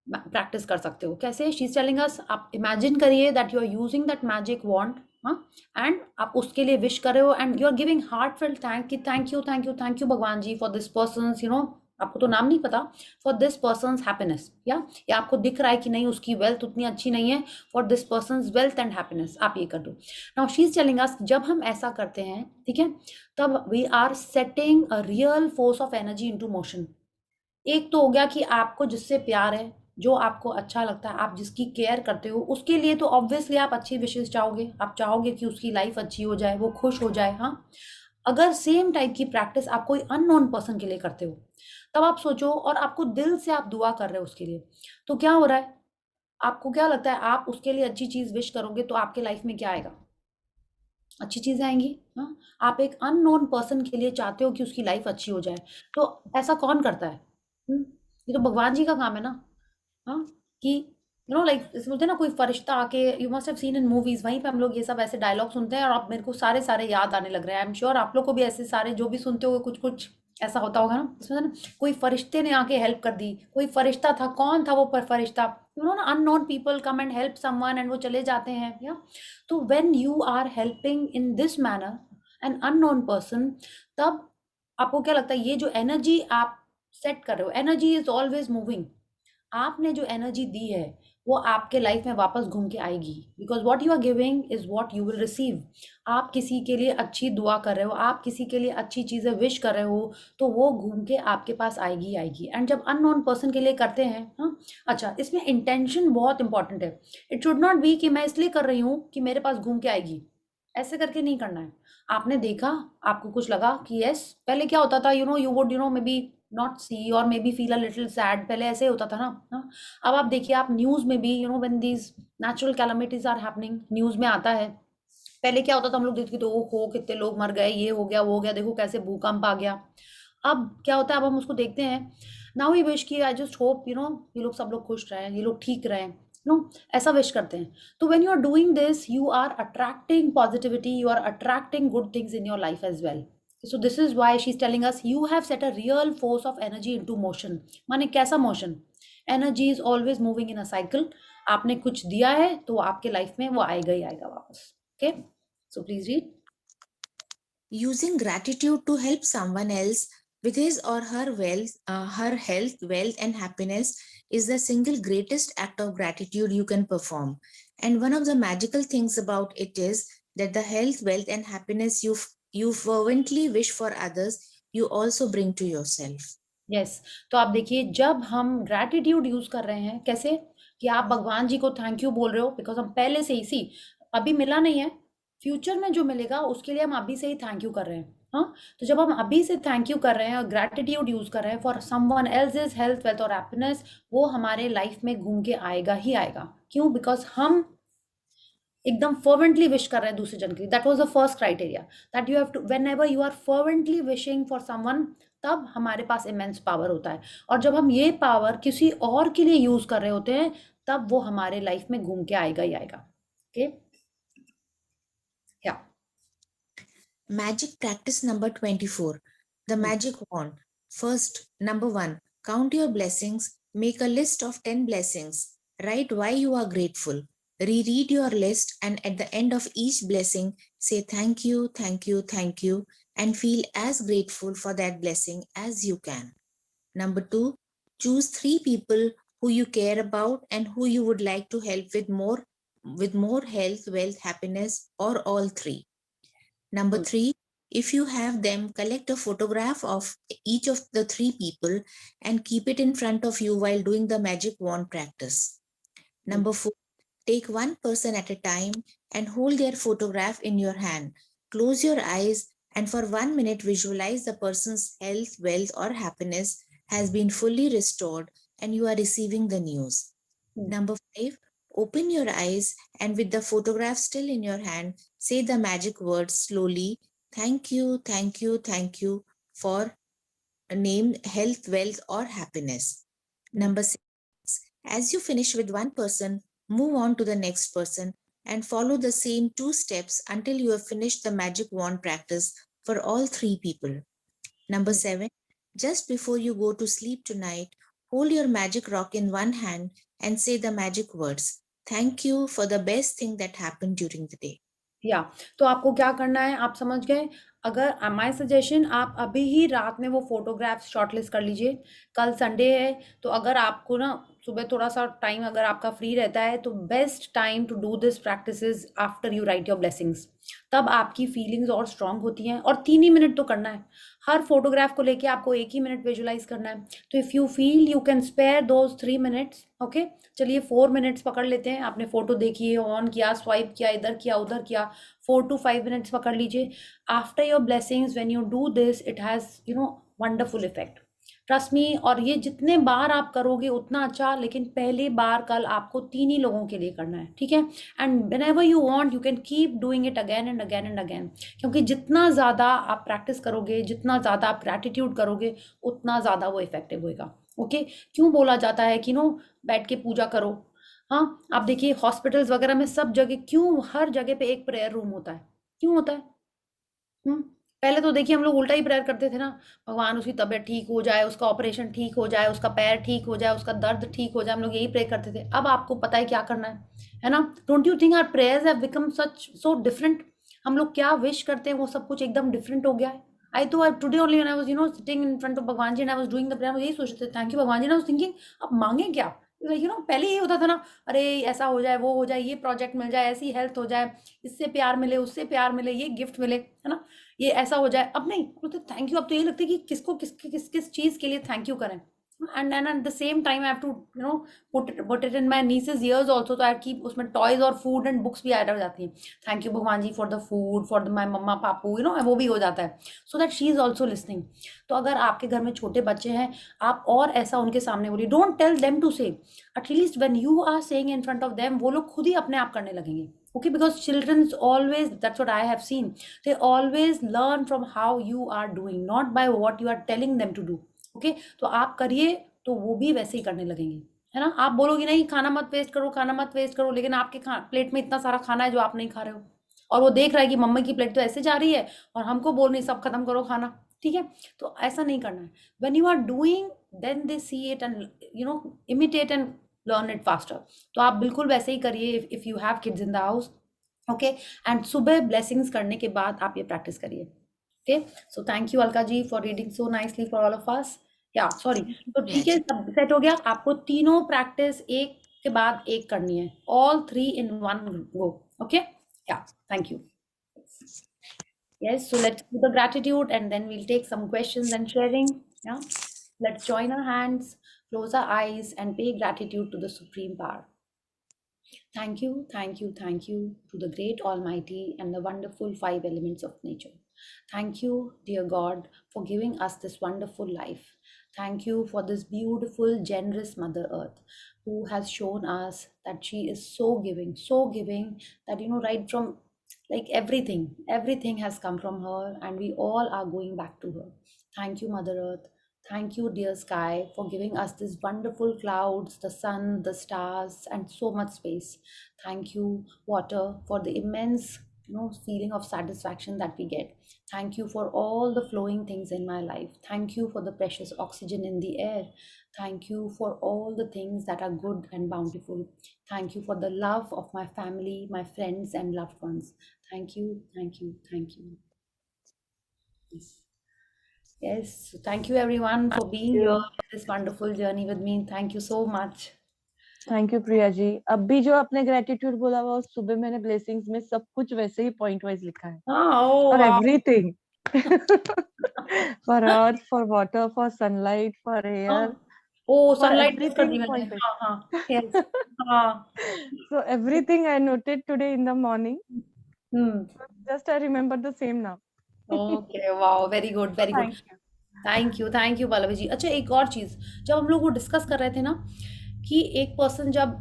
प्रैक्टिस कर सकते हो। कैसे? शी इज टेलिंग अस, आप इमेजिन करिए that you are using that magic wand, हाँ, एंड आप उसके लिए विश कर रहे हो and you are giving heartfelt thank कि thank you thank you thank you भगवान जी फॉर दिस पर्सन, आपको तो नाम नहीं पता, फॉर दिस पर्सन हैप्पीनेस, या आपको दिख रहा है कि नहीं उसकी वेल्थ उतनी अच्छी नहीं है, for this person wealth and happiness आप ये कर दो। Now she is telling us, जब हम ऐसा करते हैं, ठीक है, तब we are setting a real force of energy into motion. एक तो हो गया कि आपको जिससे प्यार है, जो आपको अच्छा लगता है, आप जिसकी केयर करते हो, उसके लिए तो ऑब्वियसली आप अच्छी विशेष चाहोगे, आप चाहोगे कि उसकी लाइफ अच्छी हो जाए, वो खुश हो जाए। हाँ, अगर सेम टाइप की प्रैक्टिस आप कोई अननोन पर्सन के लिए करते हो, तब आप सोचो और आपको दिल से आप दुआ कर रहे हो उसके लिए, तो क्या हो रहा है, आपको क्या लगता है, आप उसके लिए अच्छी चीज विश करोगे तो आपके लाइफ में क्या आएगा, अच्छी चीजें आएंगी। हाँ, आप एक अननोन पर्सन के लिए चाहते हो कि उसकी लाइफ अच्छी हो जाए, तो ऐसा कौन करता है? ये तो भगवान जी का काम है ना। हाँ, कि लाइक जैसे बोलते हैं ना, कोई फरिश्ता आके, you must have seen in movies, वहीं पे हम लोग ये सब ऐसे डायलॉग सुनते हैं और आप मेरे को सारे सारे याद आने लग रहे हैं। आई एम श्योर आप लोग को भी ऐसे सारे जो भी सुनते हो कुछ कुछ ऐसा होता होगा ना, इसमें ना कोई फरिश्ते ने आके हेल्प कर दी, कोई फरिश्ता था, कौन था वो फरिश्ता, ना unknown people come and help someone and वो चले जाते हैं, या तो when you are helping in this manner an unknown person, तब आपको क्या लगता है, ये जो एनर्जी आप सेट कर रहे हो, एनर्जी इज ऑलवेज मूविंग, आपने जो एनर्जी दी है वो आपके लाइफ में वापस घूम के आएगी, because what you are giving is what you will receive. आप किसी के लिए अच्छी दुआ कर रहे हो, आप किसी के लिए अच्छी चीज़ें विश कर रहे हो, तो वो घूम के आपके पास आएगी आएगी। एंड जब अननोन पर्सन के लिए करते हैं, हाँ, अच्छा, इसमें इंटेंशन बहुत इंपॉर्टेंट है। इट शुड नॉट बी कि मैं इसलिए कर रही हूँ कि मेरे पास घूम के आएगी, ऐसे करके नहीं करना है। आपने देखा, आपको कुछ लगा कि यस, पहले क्या होता था, you would maybe not see और maybe feel a little sad, पहले ऐसे होता था ना। हाँ, अब आप देखिए, आप न्यूज़ में भी when these natural calamities are happening, news में आता है। पहले क्या होता था, हम लोग देखते थे, ओहो कितने लोग मर गए, ये हो गया वो हो गया, देखो कैसे भूकंप आ गया। अब क्या होता है, अब हम उसको देखते हैं, नाउ वी विश की आई जस्ट होप ये लोग सब लोग खुश रहें, ये लोग ठीक रहें, ऐसा विश करते हैं। तो when you are doing this, you are attracting positivity, you are attracting good things in your life as well. So this is why she's telling us you have set a real force of energy into motion। माने कैसा motion? Energy is always moving in a cycle. आपने कुछ दिया है तो आपके life में वो आएगा ही आएगा वापस। Okay, so please read. Using gratitude to help someone else with his or her wealth, her health, wealth, and happiness is the single greatest act of gratitude you can perform. And one of the magical things about it is that the health, wealth, and happiness you fervently wish for others, you also bring to yourself. Yes. तो आप देखिए, जब हम gratitude use कर रहे हैं, कैसे कि आप भगवान जी को थैंक यू बोल रहे हो, बिकॉज हम पहले से ही सी अभी मिला नहीं है, फ्यूचर में जो मिलेगा उसके लिए हम अभी से ही थैंक यू कर रहे हैं। हाँ, तो जब हम अभी से थैंक यू कर रहे हैं और ग्रैटिट्यूड यूज कर रहे हैं for someone else's health, wealth और हैप्पीनेस, वो हमारे लाइफ में घूम के आएगा ही आएगा। क्यों? बिकॉज हम एकदम फर्वेंटली विश कर रहे हैं दूसरे जन के लिए। That was the first criteria, that you have to, whenever you are fervently wishing for someone, तब हमारे पास इमेंस पावर होता है। और जब हम ये पावर किसी और के लिए यूज कर रहे होते हैं, तब वो हमारे लाइफ में घूम के आएगा ही आएगा। ओके, या Magic practice number 24, the magic wand. First, number 1, count your blessings. Make a list of 10 blessings. Write why you are grateful. Reread your list, and at the end of each blessing, say thank you, thank you, thank you, and feel as grateful for that blessing as you can. Number 2, choose 3 people who you care about and who you would like to help with more health, wealth, happiness, or all 3. Number 3, if you have them, collect a photograph of each of the 3 people and keep it in front of you while doing the magic wand practice. Number 4, take one person at a time and hold their photograph in your hand. Close your eyes and for 1 minute visualize the person's health, wealth, or happiness has been fully restored and you are receiving the news. Number 5, open your eyes and with the photograph still in your hand, say the magic words slowly. Thank you, thank you, thank you for a name, health, wealth, or happiness. Number 6, as you finish with one person, move on to the next person and follow the same 2 steps until you have finished the magic wand practice for all 3 people. Number 7, just before you go to sleep tonight, hold your magic rock in one hand and say the magic words. Thank you for the best thing that happened during the day. या तो आपको क्या करना है, आप समझ गए। अगर माय सजेशन, आप अभी ही रात में वो फोटोग्राफ्स शॉर्टलिस्ट कर लीजिए। कल संडे है, तो अगर आपको ना सुबह थोड़ा सा टाइम अगर आपका फ्री रहता है, तो best time to do this practice is after you write your blessings. तब आपकी फीलिंग्स और स्ट्रांग होती हैं। और 3 ही मिनट तो करना है, हर फोटोग्राफ को लेके आपको 1 ही मिनट विजुलाइज करना है। तो if you feel you can spare those 3 minutes, okay. चलिए 4 मिनट्स पकड़ लेते हैं। आपने फोटो देखी है, ऑन किया, स्वाइप किया, इधर किया, उधर किया, 4 to 5 मिनट्स पकड़ लीजिए। After your blessings when you do this, it has wonderful effect, trust me. और ये जितने बार आप करोगे उतना अच्छा, लेकिन पहली बार कल आपको 3 ही लोगों के लिए करना है, ठीक है। And whenever you want you can keep doing it again and again and again, क्योंकि जितना ज़्यादा आप प्रैक्टिस करोगे, जितना ज़्यादा आप ग्रैटिट्यूड करोगे, उतना ज़्यादा वो इफेक्टिव होएगा। ओके, क्यों बोला जाता है कि बैठ के पूजा करो। हाँ, आप देखिए हॉस्पिटल्स वगैरह में सब जगह, क्यों हर जगह पे एक प्रेयर रूम होता है, क्यों होता है? पहले तो देखिए हम लोग उल्टा ही प्रेयर करते थे ना, भगवान उसकी तबीयत ठीक हो जाए, उसका ऑपरेशन ठीक हो जाए, उसका पैर ठीक हो जाए, उसका दर्द ठीक हो जाए, हम लोग यही प्रे करते थे। अब आपको पता है क्या करना है ना? Don't you think our prayers have become such so different? हम लोग क्या विश करते हैं वो सब कुछ एकदम डिफरेंट हो गया है। आई तो today only when I was sitting in front of भगवान ji and I was doing the prayer, यही सोच रहे थे, थैंक यू भगवान जी। आई वाज थिंकिंग अब मांगे क्या? पहले ये होता था ना, अरे ऐसा हो जाए, वो हो जाए, ये प्रोजेक्ट मिल जाए, ऐसी हेल्थ हो जाए, इससे प्यार मिले, उससे प्यार मिले, ये गिफ्ट मिले, है ना, ये ऐसा हो जाए। अब नहीं बोलते थैंक यू। अब तो ये लगता है कि किसको किस चीज़ के लिए थैंक यू करें। And at the same time I have to put it in my nieces ears also, तो आई कीप उसमें टॉयज और फूड एंड बुक्स भी ऐड हो जाती हैं। थैंक यू भगवान ji for the food, for my मम्मा पापू, वो भी हो जाता है, so that she is also listening. तो अगर आपके घर में छोटे बच्चे हैं, आप और ऐसा उनके सामने बोलिए, don't tell them to say, at least when you are saying in front of them, वो लोग खुद ही अपने आप करने लगेंगे। Okay, because children's always, that's what I have seen, they always learn from how you are doing, not by what you are telling them to do. Okay, तो आप करिए तो वो भी वैसे ही करने लगेंगे, है ना। आप बोलोगे नहीं खाना मत वेस्ट करो, खाना मत वेस्ट करो, लेकिन आपके प्लेट में इतना सारा खाना है जो आप नहीं खा रहे हो, और वो देख रहा है कि मम्मी की प्लेट तो ऐसे जा रही है और हमको बोल नहीं सब खत्म करो खाना, ठीक है। तो ऐसा नहीं करना है। When you are doing, then they see it and imitate and learn it faster. तो आप बिल्कुल वैसे ही करिए if you have kids in the house, okay. And सुबह ब्लेसिंग्स करने के बाद आप ये प्रैक्टिस करिए। Okay, so thank you Alka ji for reading so nicely for all of us. Yeah, sorry. तो ठीक है, सब सेट हो गया. आपको तीनों प्रैक्टिस एक के बाद एक करनी है. All three in one go. Okay? Yeah, thank you. Yes, so let's do the gratitude and then we'll take some questions and sharing. Yeah, let's join our hands, close our eyes, and pay gratitude to the Supreme Power. Thank you, thank you, thank you to the great Almighty and the wonderful five elements of nature. Thank you, dear God, for giving us this wonderful life. Thank you for this beautiful, generous Mother Earth who has shown us that she is so giving that, right from like everything has come from her, and we all are going back to her. Thank you, Mother Earth. Thank you, dear sky, for giving us these wonderful clouds, the sun, the stars, and so much space. Thank you, water, for the immense feeling of satisfaction that we get. Thank you for all the flowing things in my life. Thank you for the precious oxygen in the air. Thank you for all the things that are good and bountiful. Thank you for the love of my family, my friends, and loved ones. Thank you, thank you, thank you. Yes, so thank you everyone for being here on this wonderful journey with me. Thank you so much. Thank you Priya ji. अब भी जो आपने gratitude बोला वो सुबह मैंने blessings में सब कुछ वैसे ही पॉइंट वाइज लिखा है. Oh, for wow. Everything. For earth, for water, for sunlight, for air. Oh, For sunlight miss कर दी everything मैंने. pointed. हाँ, yes. हाँ. So everything I noted today in the morning. Just I remember the same now. Okay, wow, very good, very good. Thank you बालावी जी. अच्छा, एक और चीज, जब हम लोग वो डिस्कस कर रहे थे ना कि एक पर्सन जब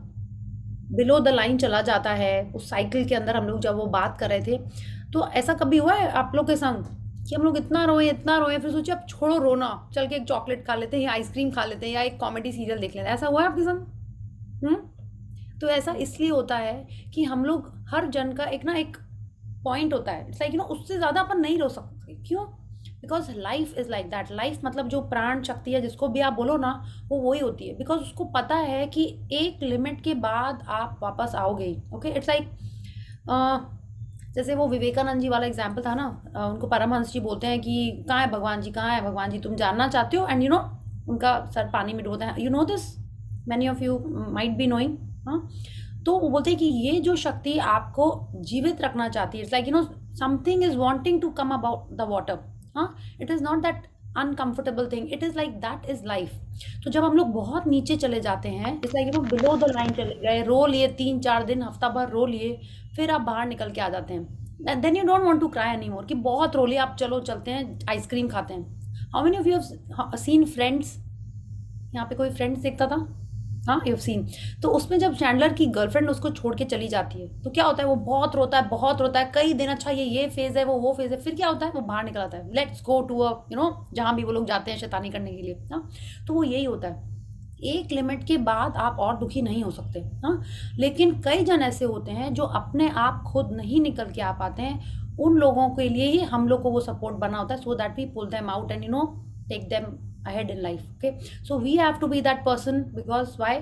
बिलो द लाइन चला जाता है, उस साइकिल के अंदर हम लोग जब वो बात कर रहे थे, तो ऐसा कभी हुआ है आप लोग के संग कि हम लोग इतना रोए फिर सोचे अब छोड़ो रोना, चल के एक चॉकलेट खा लेते हैं या आइसक्रीम खा लेते हैं या एक कॉमेडी सीरियल देख लेते हैं? ऐसा हुआ है आपके संग? तो ऐसा इसलिए होता है कि हम लोग हर जन का एक पॉइंट होता है. इट्स लाइक उससे ज़्यादा अपन नहीं रो सकते. क्यों? Because life is like that. Life मतलब जो प्राण शक्ति है, जिसको भी आप बोलो ना, वो वही होती है. बिकॉज उसको पता है कि एक लिमिट के बाद आप वापस आओगे ही. ओके, इट्स लाइक जैसे वो विवेकानंद जी वाला एग्जाम्पल था ना. उनको परमहंस जी बोलते हैं कि कहाँ है भगवान जी, तुम जानना चाहते हो? एंड उनका सर पानी में डूबता है. This, many of you might be knowing. हाँ, तो वो बोलते हैं कि ये जो शक्ति आपको जीवित रखना चाहती है. It's like something is wanting to come about the water. हाँ, it is not that uncomfortable thing, it is like that is life. तो जब हम लोग बहुत नीचे चले जाते हैं, it's like below the line चले गए, रो लिए 3-4 दिन, हफ्ता भर रो लिए, फिर आप बाहर निकल के आ जाते हैं. Then you don't want to cry anymore कि बहुत रो लिया, आप चलो चलते हैं आइसक्रीम खाते हैं. How many of you have seen friends? यहाँ पे कोई फ्रेंड्स देखता था? हाँ, यू सीन. तो उसमें जब चैंडलर की गर्लफ्रेंड उसको छोड़ के चली जाती है, तो क्या होता है? वो बहुत रोता है कई दिन. अच्छा, ये फेज है, वो फेज है. फिर क्या होता है? वो बाहर निकल आता है. लेट्स गो टू जहाँ भी वो लोग जाते हैं शैतानी करने के लिए. हाँ, तो वो यही होता है. एक लिमिट के बाद आप और दुखी नहीं हो सकते. हाँ, लेकिन कई जन ऐसे होते हैं जो अपने आप खुद नहीं निकल के आ पाते हैं. उन लोगों के लिए ही हम लोग को वो सपोर्ट बना होता है, so that we pull them out and take them ahead in life. Okay, so we have to be that person, because why?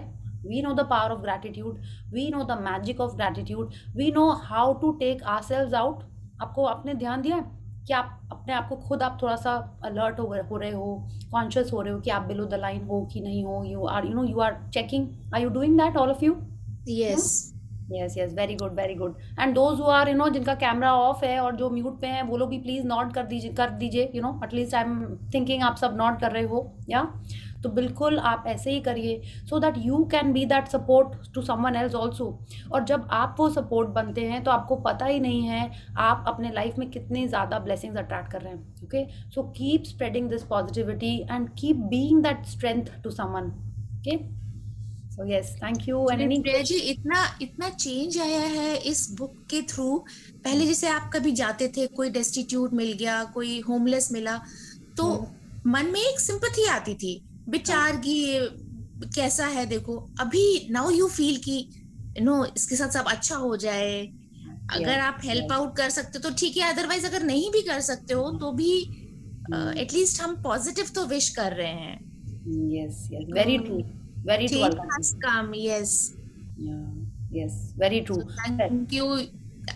We know the power of gratitude, we know the magic of gratitude, we know how to take ourselves out. आपको आपने ध्यान दिया है कि आप अपने आप को खुद आप थोड़ा सा अलर्ट हो रहे हो, कॉन्शियस हो रहे हो कि आप बिलो द लाइन हो कि नहीं हो. You are checking. Are you doing that, all of you? Yes. Yes, very good, very good. And those who are जिनका कैमरा ऑफ है और जो म्यूट पे हैं, वो लोग भी प्लीज नॉट कर दीजिए. एटलीस्ट आई एम थिंकिंग आप सब नॉट कर रहे हो. या तो बिल्कुल आप ऐसे ही करिए, so that you can be that support to someone else also. और जब आप वो सपोर्ट बनते हैं तो आपको पता ही नहीं है आप अपने लाइफ में कितनी ज़्यादा ब्लेसिंग्स अट्रैक्ट कर रहे हैं. Okay, so keep spreading this positivity and keep being that strength to someone. Okay, so yes, thank you. And any Priya ji, इतना चेंज आया है इस बुक के थ्रू. पहले जैसे आप कभी जाते थे, कोई डेस्टिट्यूट मिल गया, कोई होमलेस मिला, तो मन में एक सिंपैथी आती थी, बेचार की कैसा है देखो. अभी नाउ यू फील कि इसके साथ सब अच्छा हो जाए. अगर आप हेल्प आउट कर सकते हो तो ठीक है, अदरवाइज अगर नहीं भी कर सकते हो तो भी एटलीस्ट हम पॉजिटिव तो विश कर रहे हैं. yes, very true, very true. Change has come. Yes. Yes, very true. So thank you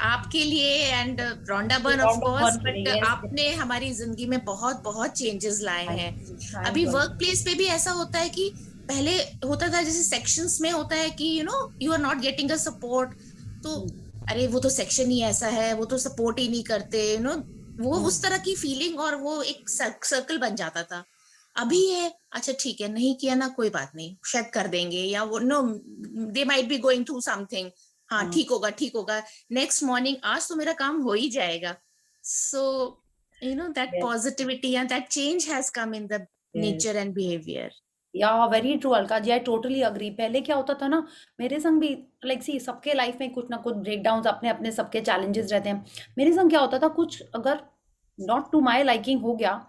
आपके लिए and Rhonda Byrne of Round of course, fun के बट लिए, yes, आपने हमारी जिंदगी में बहुत बहुत चेंजेस लाए thank हैं। you, thank अभी you, वर्क Alka. प्लेस पे भी ऐसा होता है कि पहले होता था जैसे सेक्शंस में होता है कि you are not getting a support, तो अरे वो तो सेक्शन ही ऐसा है, वो तो सपोर्ट ही नहीं करते, वो उस तरह की फीलिंग और वो एक सर्कल बन जाता था। अभी है अच्छा ठीक है, नहीं किया ना कोई बात नहीं, शायद कर देंगे, या वो they might be going through something, हाँ ठीक होगा ठीक होगा, नेक्स्ट मॉर्निंग आज तो मेरा काम हो ही जाएगा। So that Yes, positivity and that change has come in the yes. Nature and behaviour. Yeah very true Alka ji, I totally agree. पहले क्या होता था ना, मेरे संग भी, लाइक सी, सबके लाइफ में कुछ ना कुछ ब्रेकडाउन, अपने अपने सबके चैलेंजेस रहते हैं। मेरे संग क्या होता था, कुछ अगर नॉट टू माय लाइकिंग हो गया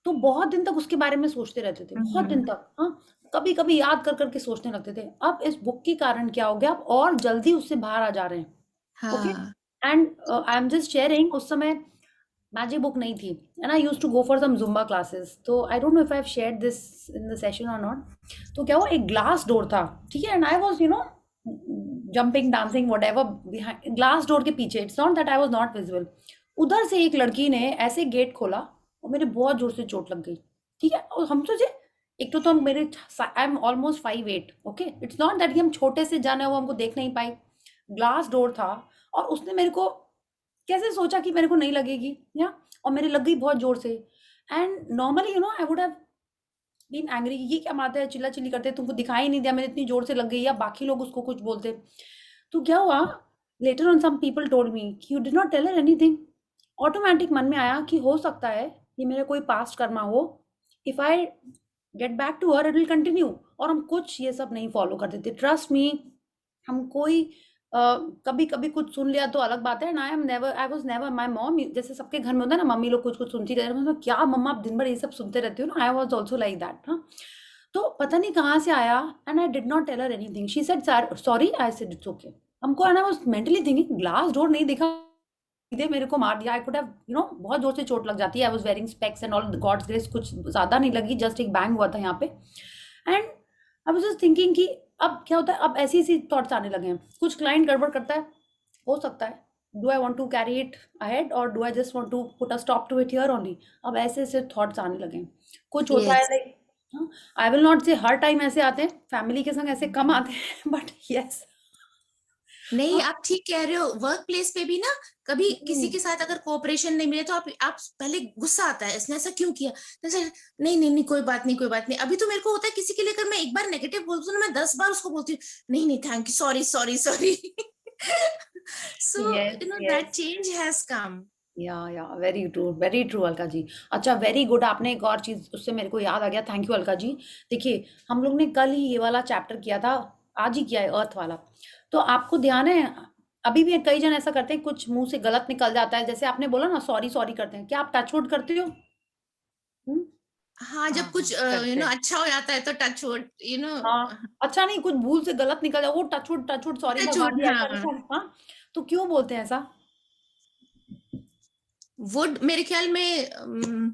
तो बहुत दिन तक उसके बारे में सोचते रहते थे, बहुत दिन तक। हाँ, कभी कभी याद कर करके सोचने लगते थे। अब इस बुक के कारण क्या हो गया, अब और जल्दी उससे बाहर आ जा रहे हैं। ओके, हाँ and I am just sharing, उस समय मैजिक बुक नहीं थी, and I used to go for some Zumba classes. तो I don't know if I have shared this in the session और नॉट। तो क्या हुआ, एक ग्लास डोर था, ठीक है, and I was jumping dancing whatever behind glass door के पीछे। It's not that I was not visible. उधर से एक लड़की ने ऐसे गेट खोला और मेरे बहुत जोर से चोट लग गई, ठीक है। और हम सोचे, एक तो हम मेरे, I am almost 5'8", okay, it's not that कि हम छोटे से जाने वो हमको देख नहीं पाई। ग्लास डोर था और उसने मेरे को कैसे सोचा कि मेरे को नहीं लगेगी, या, और मेरे लग गई बहुत जोर से। And normally I would have been angry, ये क्या मारते हैं, चिल्ला चिल्ली करते हैं, तुमको दिखाई नहीं दिया, मेरे इतनी जोर से लग गई, या बाकी लोग उसको कुछ बोलते। तो क्या हुआ, later on some people told me कि you did not tell her anything. Automatic मन में आया कि हो सकता है ये मेरे कोई पास्ट कर्मा हो, if I get back to her it will continue. और हम कुछ ये सब नहीं फॉलो करते थे, ट्रस्ट मी। हम कोई कभी कभी कुछ सुन लिया तो अलग बात है, ना I was never, my mom, जैसे सबके घर में होता है ना, मम्मी लोग कुछ कुछ सुनती रहती है, मतलब क्या मम्मा आप दिन भर ये सब सुनते रहती हो ना, I was also like that. हाँ, तो पता नहीं कहाँ से आया, and I did not tell her anything. She said sorry, I said it's okay. हमको, and I was mentally thinking, glass door नहीं दिखा, सीधे मेरे को मार दिया, आई कुड हैव बहुत जोर से चोट लग जाती है। I was wearing specs and all, God's grace कुछ ज्यादा नहीं लगी, जस्ट एक बैंग हुआ था यहाँ पे। And I was just thinking कि अब क्या होता है, अब ऐसी ऐसी थॉट्स आने लगे हैं। कुछ क्लाइंट गड़बड़ करता है, हो सकता है, do I want to carry it ahead और do I just want to put a stop to it here only. अब ऐसे ऐसे थॉट्स आने लगे हैं। कुछ होता है yes, like, I will not से हर टाइम ऐसे आते हैं, फैमिली के संग ऐसे कम आते हैं, बट यस। नहीं आप ठीक कह रहे हो। वर्क प्लेस पे भी ना कभी किसी के साथ अगर कोऑपरेशन नहीं मिले तो आप पहले गुस्सा आता है, इसने ऐसा क्यों किया, तो सर नहीं नहीं नहीं कोई बात नहीं कोई बात नहीं। अभी तो मेरे को होता है किसी के लिए अगर मैं एक बार नेगेटिव बोलती हूँ ना, मैं 10 बार उसको बोलती हूँ नहीं नहीं thank you sorry sorry sorry. So yes, that yes, change has कम। या वेरी ट्रू अलका जी। अच्छा, वेरी गुड, आपने एक और चीज उससे मेरे को याद आ गया, थैंक यू अलका जी। देखिए, हम लोग ने कल ही ये वाला चैप्टर किया था, आज ही किया है, अर्थ वाला। तो आपको ध्यान है, अभी भी कई जन ऐसा करते हैं, कुछ मुंह से गलत निकल जाता है, जैसे आपने बोला ना, सॉरी सॉरी करते हैं, क्या आप टचवुड करते हो? हम्म? हाँ जब कुछ करते हैं। अच्छा हो जाता है तो टच वुड हाँ, अच्छा नहीं, कुछ भूल से गलत निकल जाए, वो टचवुड सॉरी टच भगवान वुड, जी, ऐसा हाँ। ऐसा। हाँ, तो क्यों बोलते हैं ऐसा? वुड मेरे ख्याल में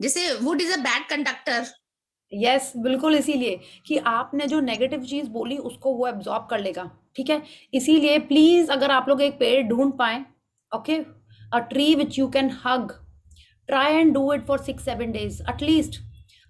जैसे would is a bad conductor. Yes, बिल्कुल, इसीलिए कि आपने जो नेगेटिव चीज बोली उसको वो एब्जॉर्ब कर लेगा, ठीक है। इसीलिए प्लीज, अगर आप लोग एक पेड़ ढूंढ पाए, okay, a tree which you can hug, try and do it for 6-7 days at least.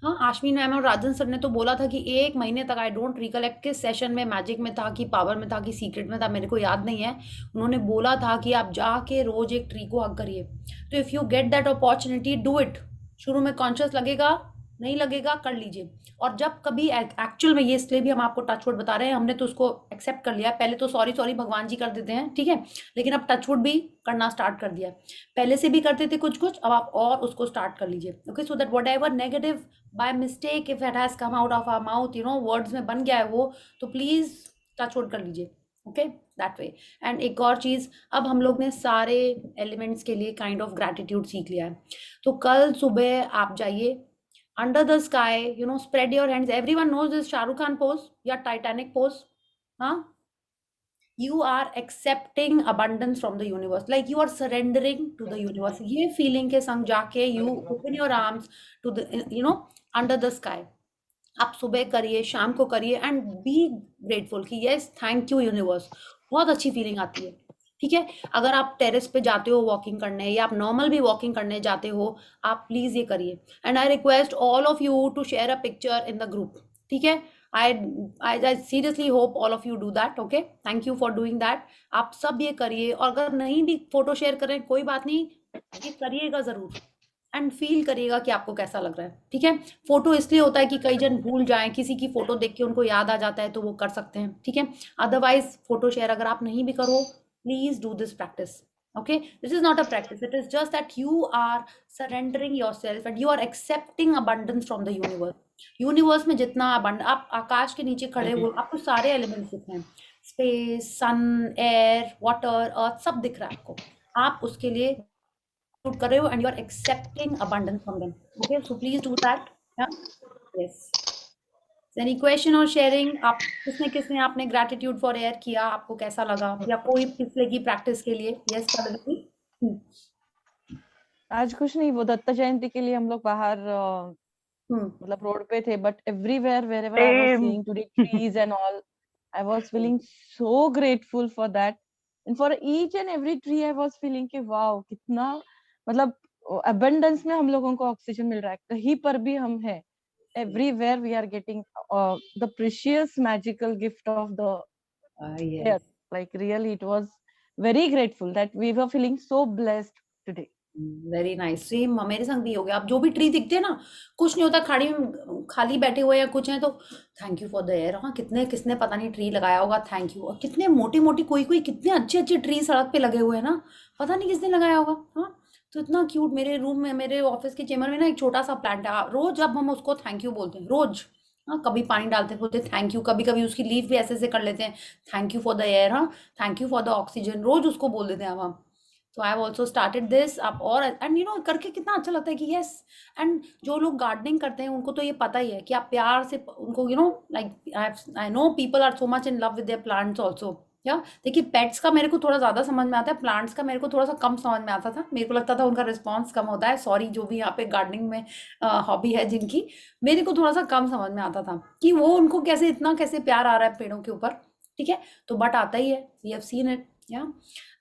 हाँ, आशमी मैम और राजन सर ने तो बोला था कि 1 महीने तक, आई डोंट रिकलेक्ट किस सेशन में, मैजिक में था कि पावर में था कि सीक्रेट में था, मेरे को याद नहीं है। उन्होंने बोला था कि आप जाके रोज एक ट्री को हग करिए। तो if you get that opportunity, do it. शुरू में कॉन्शियस लगेगा, नहीं लगेगा, कर लीजिए। और जब कभी एक्चुअल में, ये इसलिए भी हम आपको टचवुड बता रहे हैं, हमने तो उसको एक्सेप्ट कर लिया। पहले तो सॉरी सॉरी भगवान जी कर देते हैं, ठीक है, लेकिन अब टचवुड भी करना स्टार्ट कर दिया। पहले से भी करते थे कुछ कुछ, अब आप और उसको स्टार्ट कर लीजिए, okay, so that whatever negative by mistake if it has come out of our mouth, words में बन गया है वो, तो प्लीज टचवुड कर लीजिए, ओके, दैट वे। एंड एक और चीज, अब हम लोग ने सारे एलिमेंट्स के लिए काइंड ऑफ ग्रैटिट्यूड सीख लिया है। तो कल सुबह आप जाइए, under the sky, spread your hands. Everyone knows this Shah Rukh Khan pose, या Titanic pose. Huh? You are accepting abundance from the universe, like you are surrendering to the universe. ये feeling के संग जाके you open your arms to the, under the sky. आप सुबह करिए, शाम को करिए, एंड बी ग्रेटफुल कि यस, थैंक यू यूनिवर्स। बहुत अच्छी फीलिंग आती है। ठीक है? अगर आप टेरेस पे जाते हो वॉकिंग करने या आप नॉर्मल भी वॉकिंग करने जाते हो, आप प्लीज़ ये करिए। And I request all of you to share a picture in the group, ठीक है? I I seriously hope all of you do that, okay? Thank you for doing that. आप सब ये करिए, और अगर नहीं भी फ़ोटो शेयर करें कोई बात नहीं, ये करिएगा ज़रूर एंड फ़ील करिएगा कि आपको कैसा लग रहा है, ठीक है? फ़ोटो इसलिए होता है कि कई जन भूल जाएँ, किसी की फ़ोटो देख के उनको याद आ जाता है तो वो कर सकते हैं, ठीक है? अदरवाइज़ फ़ोटो शेयर अगर आप नहीं भी करो, please do this practice, okay? This is not a practice, it is just that you are surrendering yourself and you are accepting abundance from the universe में जितना आप आकाश के नीचे खड़े हो, आपको सारे एलिमेंट्स दिख रहे हैं, स्पेस, सन, एयर, वाटर, अर्थ, सब दिख रहा है आपको। आप उसके लिए कर रहे हो and you are accepting abundance from them, okay? So please do that, yeah? Yes. Any question और शेयरिंग? आप किसने किसने आपने ग्रैटिट्यूड फॉर एयर किया, आपको कैसा लगा, या कोई पिछले की प्रैक्टिस के लिए? यस पल्लवी। आज कुछ नहीं, वो दत्त जयंती के लिए हम लोग बाहर मतलब रोड पे थे, but everywhere wherever I was seeing today trees and all, I was feeling so grateful for that, and for each and every tree I was feeling कि वाओ, कितना मतलब अबंडेंस में हम लोगों को ऑक्सीजन मिल रहा है, कहीं पर भी हम है, everywhere we are getting the precious magical gift of the air. Like really it was very grateful that we were feeling so blessed today. Very nice. Same मेरे संग भी हो गया। अब जो भी ट्री दिखते हैं ना, कुछ नहीं होता, खाली बैठे हुए या कुछ हैं तो thank you for the air. हाँ, कितने किसने पता नहीं ट्री लगाया होगा, थैंक यू। और कितने मोटी मोटी कोई कोई कितने अच्छे अच्छे ट्री सड़क पे लगे हुए हैं ना, पता नहीं किसने लगाया होगा। हाँ, तो इतना क्यूट। मेरे रूम में, मेरे ऑफिस के चेम्बर में ना एक छोटा सा प्लांट है, रोज अब हम उसको थैंक यू बोलते हैं, रोज। हाँ, कभी पानी डालते बोलते थैंक यू, कभी कभी उसकी लीफ भी ऐसे ऐसे कर लेते हैं, thank you for the air, हाँ thank you for the oxygen, रोज उसको बोल देते हैं अब हम। तो I have also started this. आप और एंड यू नो करके कितना अच्छा लगता है कि यस। एंड जो लोग गार्डनिंग करते हैं उनको तो ये पता ही है कि आप प्यार से उनको you know like I know people are so much in love with their plants also. या देखिए, पेट्स का मेरे को थोड़ा ज़्यादा समझ में आता है, प्लांट्स का मेरे को थोड़ा सा कम समझ में आता था। मेरे को लगता था उनका रिस्पॉन्स कम होता है। सॉरी, जो भी यहाँ पे गार्डनिंग में हॉबी है जिनकी, मेरे को थोड़ा सा कम समझ में आता था कि वो उनको कैसे इतना कैसे प्यार आ रहा है पेड़ों के ऊपर, ठीक है? तो बट आता ही है, वी हैव सीन इट। या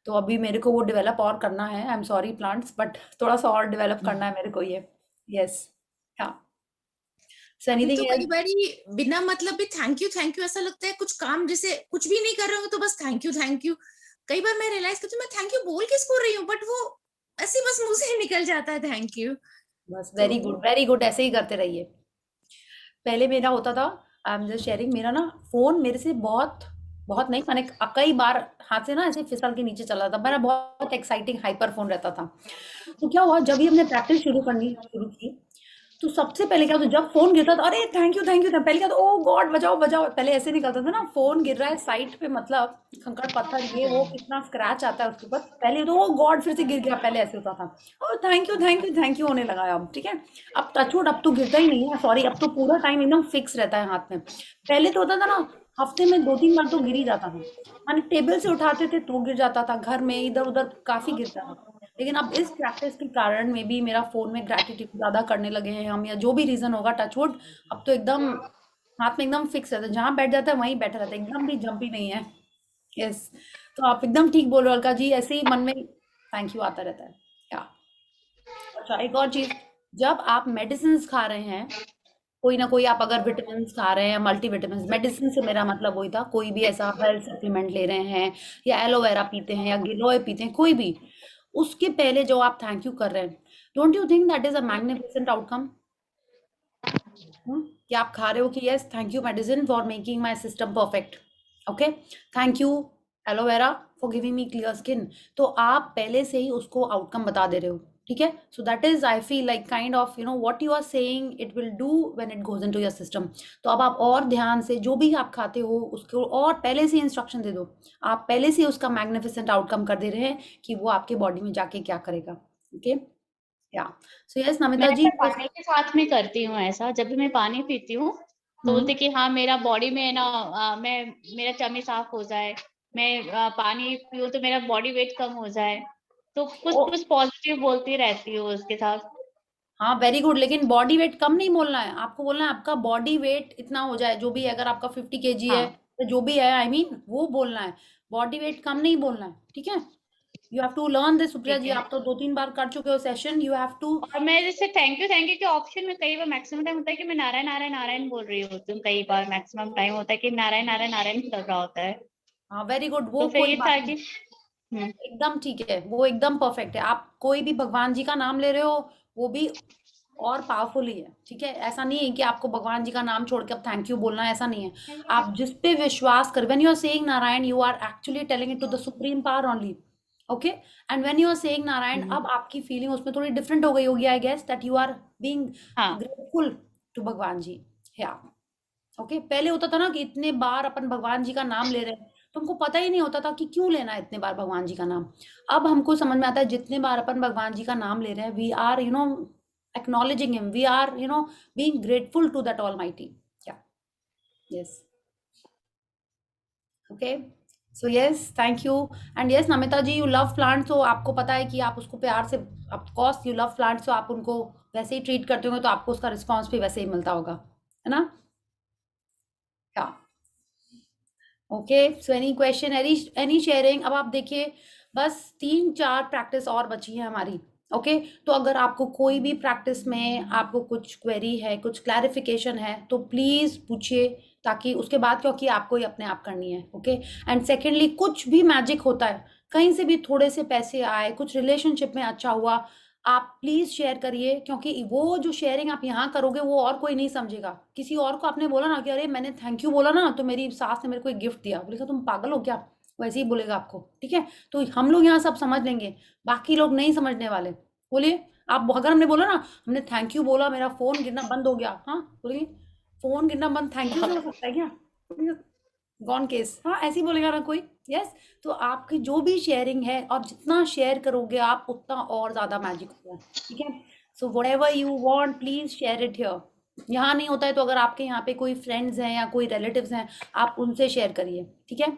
तो अभी मेरे को वो डेवलप और करना है। I am sorry plants, but थोड़ा सा और डेवलप करना है मेरे को ये। यस, हाँ। सो अभी तो एनीथिंग कई एल्स? बार बिना मतलब भी थैंक यू ऐसा लगता है, कुछ काम जैसे कुछ भी नहीं कर रहे हो तो बस थैंक यू। कई बार मैं रियलाइज करती हूँ मैं थैंक यू बोल किसको रही हूँ, बट वो ऐसे बस मुंह से निकल जाता है थैंक यू। बस वेरी गुड, वेरी गुड, ऐसे ही करते रहिए। पहले मेरा होता था, आई एम जस्ट शेयरिंग, मेरा ना फोन मेरे से बहुत बहुत नहीं, मैंने कई बार हाथ से ना ऐसे फिसल के नीचे चला था। मेरा बहुत एक्साइटिंग हाइपर फोन रहता था। तो क्या हुआ, जब ही हमने प्रैक्टिस शुरू की, तो सबसे पहले क्या होता, जब फोन गिरता था, अरे थैंक यू पहले क्या था, ओ गॉड बजाओ बजाओ, पहले ऐसे निकलता था ना, फोन गिर रहा है साइड पे, मतलब कंकड़ पत्थर ये वो कितना स्क्रैच आता है उसके ऊपर, पहले तो ओ गॉड फिर से गिर गया, पहले ऐसे होता था। और थैंक यू होने लगा है अब, ठीक है? अब टचवुड, अब तो गिरता ही नहीं है, सॉरी, अब तो पूरा टाइम एकदम फिक्स रहता है हाथ में। पहले तो होता था ना, हफ्ते में 2-3 बार तो गिर ही जाता था, माने टेबल से उठाते थे तो गिर जाता था, घर में इधर उधर काफी गिरता था। लेकिन अब इस प्रैक्टिस के कारण में भी मेरा फोन में ग्रैटिट्यूड ज्यादा करने लगे हैं हम, या जो भी रीजन होगा, टचवुड, अब तो एकदम हाथ में एकदम फिक्स रहता है, जहां बैठ जाता है वहीं बैठा रहता है, एकदम भी जंप ही नहीं है। यस, तो आप एकदम ठीक बोल रहे हो अलका जी, ऐसे ही मन में थैंक यू आता रहता है। क्या? अच्छा, एक और चीज, जब आप मेडिसिन खा रहे हैं, कोई ना कोई, आप अगर विटामिन खा रहे हैं, मल्टीविटामिन, मेडिसिन से मेरा मतलब वही था, कोई भी ऐसा हेल्थ सप्लीमेंट ले रहे हैं, या एलोवेरा पीते हैं, या गिलोय पीते हैं, कोई भी, उसके पहले जो आप थैंक यू कर रहे हैं, don't you think that is a magnificent outcome? कि आप खा रहे हो कि yes, thank you medicine for making my system perfect, okay, thank you aloe vera for giving me clear skin. तो आप पहले से ही उसको आउटकम बता दे रहे हो, ठीक है? So that is, I feel like kind of you know what you are saying it will do when it goes into your system. तो अब आप और ध्यान से जो भी आप खाते हो उसको और पहले से इंस्ट्रक्शन दे दो, आप पहले से उसका मैग्निफिसेंट आउटकम कर दे रहे हैं कि वो आपके बॉडी में जाके क्या करेगा, ओके? या सो यस नमिता मैं जी, तो पानी के साथ में करती हूँ ऐसा, जब भी मैं पानी पीती हूँ तो बोलते कि हाँ मेरा बॉडी में ना मेरा टमी साफ हो जाए, मैं पानी पीऊँ तो मेरा बॉडी वेट कम हो जाए, तो कुछ कुछ पॉजिटिव बोलती रहती हूँ उसके साथ। हाँ वेरी गुड, लेकिन बॉडी वेट कम नहीं बोलना है आपको, बोलना है आपका बॉडी वेट इतना हो जाए, जो भी, अगर आपका 50 kg है हाँ जो भी है, I mean वो बोलना है, बॉडी वेट कम नहीं बोलना है, ठीक है? You have to learn this Supriya ठीक जी, है। आप तो 2-3 बार कर चुके हो सेशन, यू हैव टू। और मैं जैसे थैंक यू के ऑप्शन में कई बार मैक्सिमम टाइम होता है कि मैं नारायण नारायण नारायण बोल रही होती हूँ, कई बार मैक्सिमम टाइम होता है कि नारायण नारायण नारायण लग रहा होता है। हाँ, वेरी गुड, वो तो फिर कोई ये बात था नहीं, कि एकदम ठीक है, वो एकदम परफेक्ट है। आप कोई भी भगवान जी का नाम ले रहे हो, वो भी और पावरफुल ही है, ठीक है? ऐसा नहीं है कि आपको भगवान जी का नाम छोड़ के अब थैंक यू बोलना है, ऐसा नहीं है। आप जिस पे विश्वास कर, when you are saying Narayan, you are actually telling it to the supreme power only, okay? And when you are saying Narayan, अब आपकी फीलिंग उसमें थोड़ी डिफरेंट हो गई होगी, I guess that you are being हाँ ग्रेटफुल टू भगवान जी। या ओके, पहले होता था ना कि इतने बार अपन भगवान जी का नाम ले रहे हैं, तो हमको पता ही नहीं होता था कि क्यों लेना है इतने बार भगवान जी का नाम। अब हमको समझ में आता है जितने बार अपन भगवान जी का नाम ले रहे हैं, we are acknowledging him, we are being grateful to that almighty. Yeah. Yes. Okay. So yes, thank you. And yes, Namita ji, you love plants, so आपको पता है कि आप उसको प्यार से, of course you love plants, so आप उनको वैसे ही ट्रीट करते होंगे, तो आपको उसका रिस्पॉन्स भी वैसे ही मिलता होगा, है ना? Yeah. Okay, so any question, any sharing? अब आप देखिए, बस 3-4 प्रैक्टिस और बची है हमारी, ओके? तो अगर आपको कोई भी प्रैक्टिस में आपको कुछ क्वेरी है, कुछ क्लैरिफिकेशन है, तो प्लीज़ पूछिए, ताकि उसके बाद, क्योंकि आपको ही अपने आप करनी है, ओके? एंड सेकेंडली, कुछ भी मैजिक होता है, कहीं से भी थोड़े से पैसे आए, कुछ रिलेशनशिप में अच्छा हुआ, आप प्लीज़ शेयर करिए, क्योंकि वो जो शेयरिंग आप यहाँ करोगे, वो और कोई नहीं समझेगा। किसी और को आपने बोला ना कि अरे मैंने थैंक यू बोला ना, तो मेरी सास ने मेरे को एक गिफ्ट दिया, बोलेगा तुम पागल हो क्या? वैसे ही बोलेगा आपको, ठीक है? तो हम लोग यहाँ सब समझ लेंगे, बाकी लोग नहीं समझने वाले। बोलिए, आप अगर हमने बोला ना, हमने थैंक यू बोला, मेरा फ़ोन गिरना बंद हो गया, हाँ, बोलिए, फ़ोन गिरना बंद थैंक यू से हो सकता है क्या? गॉन केस, हाँ, ऐसे ही बोलेगा ना कोई। यस, तो आपकी जो भी शेयरिंग है, और जितना शेयर करोगे आप, उतना और ज़्यादा मैजिक होगा, ठीक है? So whatever you want, please share it here. यहाँ नहीं होता है तो अगर आपके यहाँ पे कोई फ्रेंड्स हैं या कोई रिलेटिव्स हैं, आप उनसे शेयर करिए, ठीक है?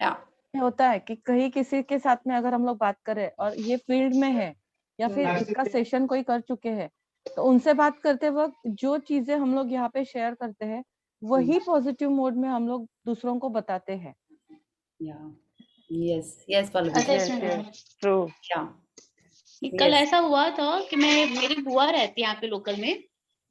या होता है कि कहीं किसी के साथ में अगर हम लोग बात करें और ये फील्ड में है या फिर इसका सेशन कोई कर चुके हैं, तो उनसे बात करते वक्त जो चीजें हम लोग यहाँ पे शेयर करते हैं, वही पॉजिटिव मोड में हम लोग दूसरों को बताते हैं। Yes, yes Pallavi, true. कल ऐसा हुआ था कि मेरी बुआ रहती है यहाँ पे लोकल में,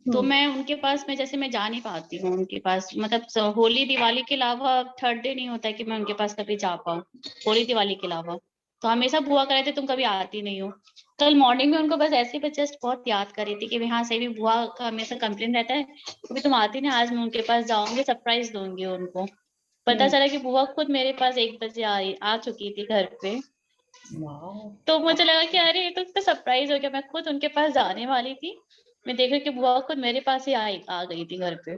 तो मैं उनके पास में जैसे मैं जा नहीं पाती हूँ उनके पास, मतलब होली दिवाली के अलावा थर्ड डे नहीं होता है कि मैं उनके पास कभी जा पाऊँ, होली दिवाली के अलावा। तो हमेशा बुआ कह रहे थे तुम कभी आती नहीं हो। कल मॉर्निंग में उनको बस ऐसे ही जस्ट बहुत याद कर रही थी कि हाँ सही में बुआ का हमेशा कंप्लेन रहता है कभी तुम आती नहीं, आज मैं उनके पास जाऊंगी, सरप्राइज दूंगी उनको। पता चला कि बुआ खुद मेरे पास 1 बजे आ चुकी थी घर पे। तो मुझे लगा कि अरे ये तो सरप्राइज हो गया, मैं खुद उनके पास जाने वाली थी, मैं देख रही कि बुआ खुद मेरे पास ही आ गई थी घर पे।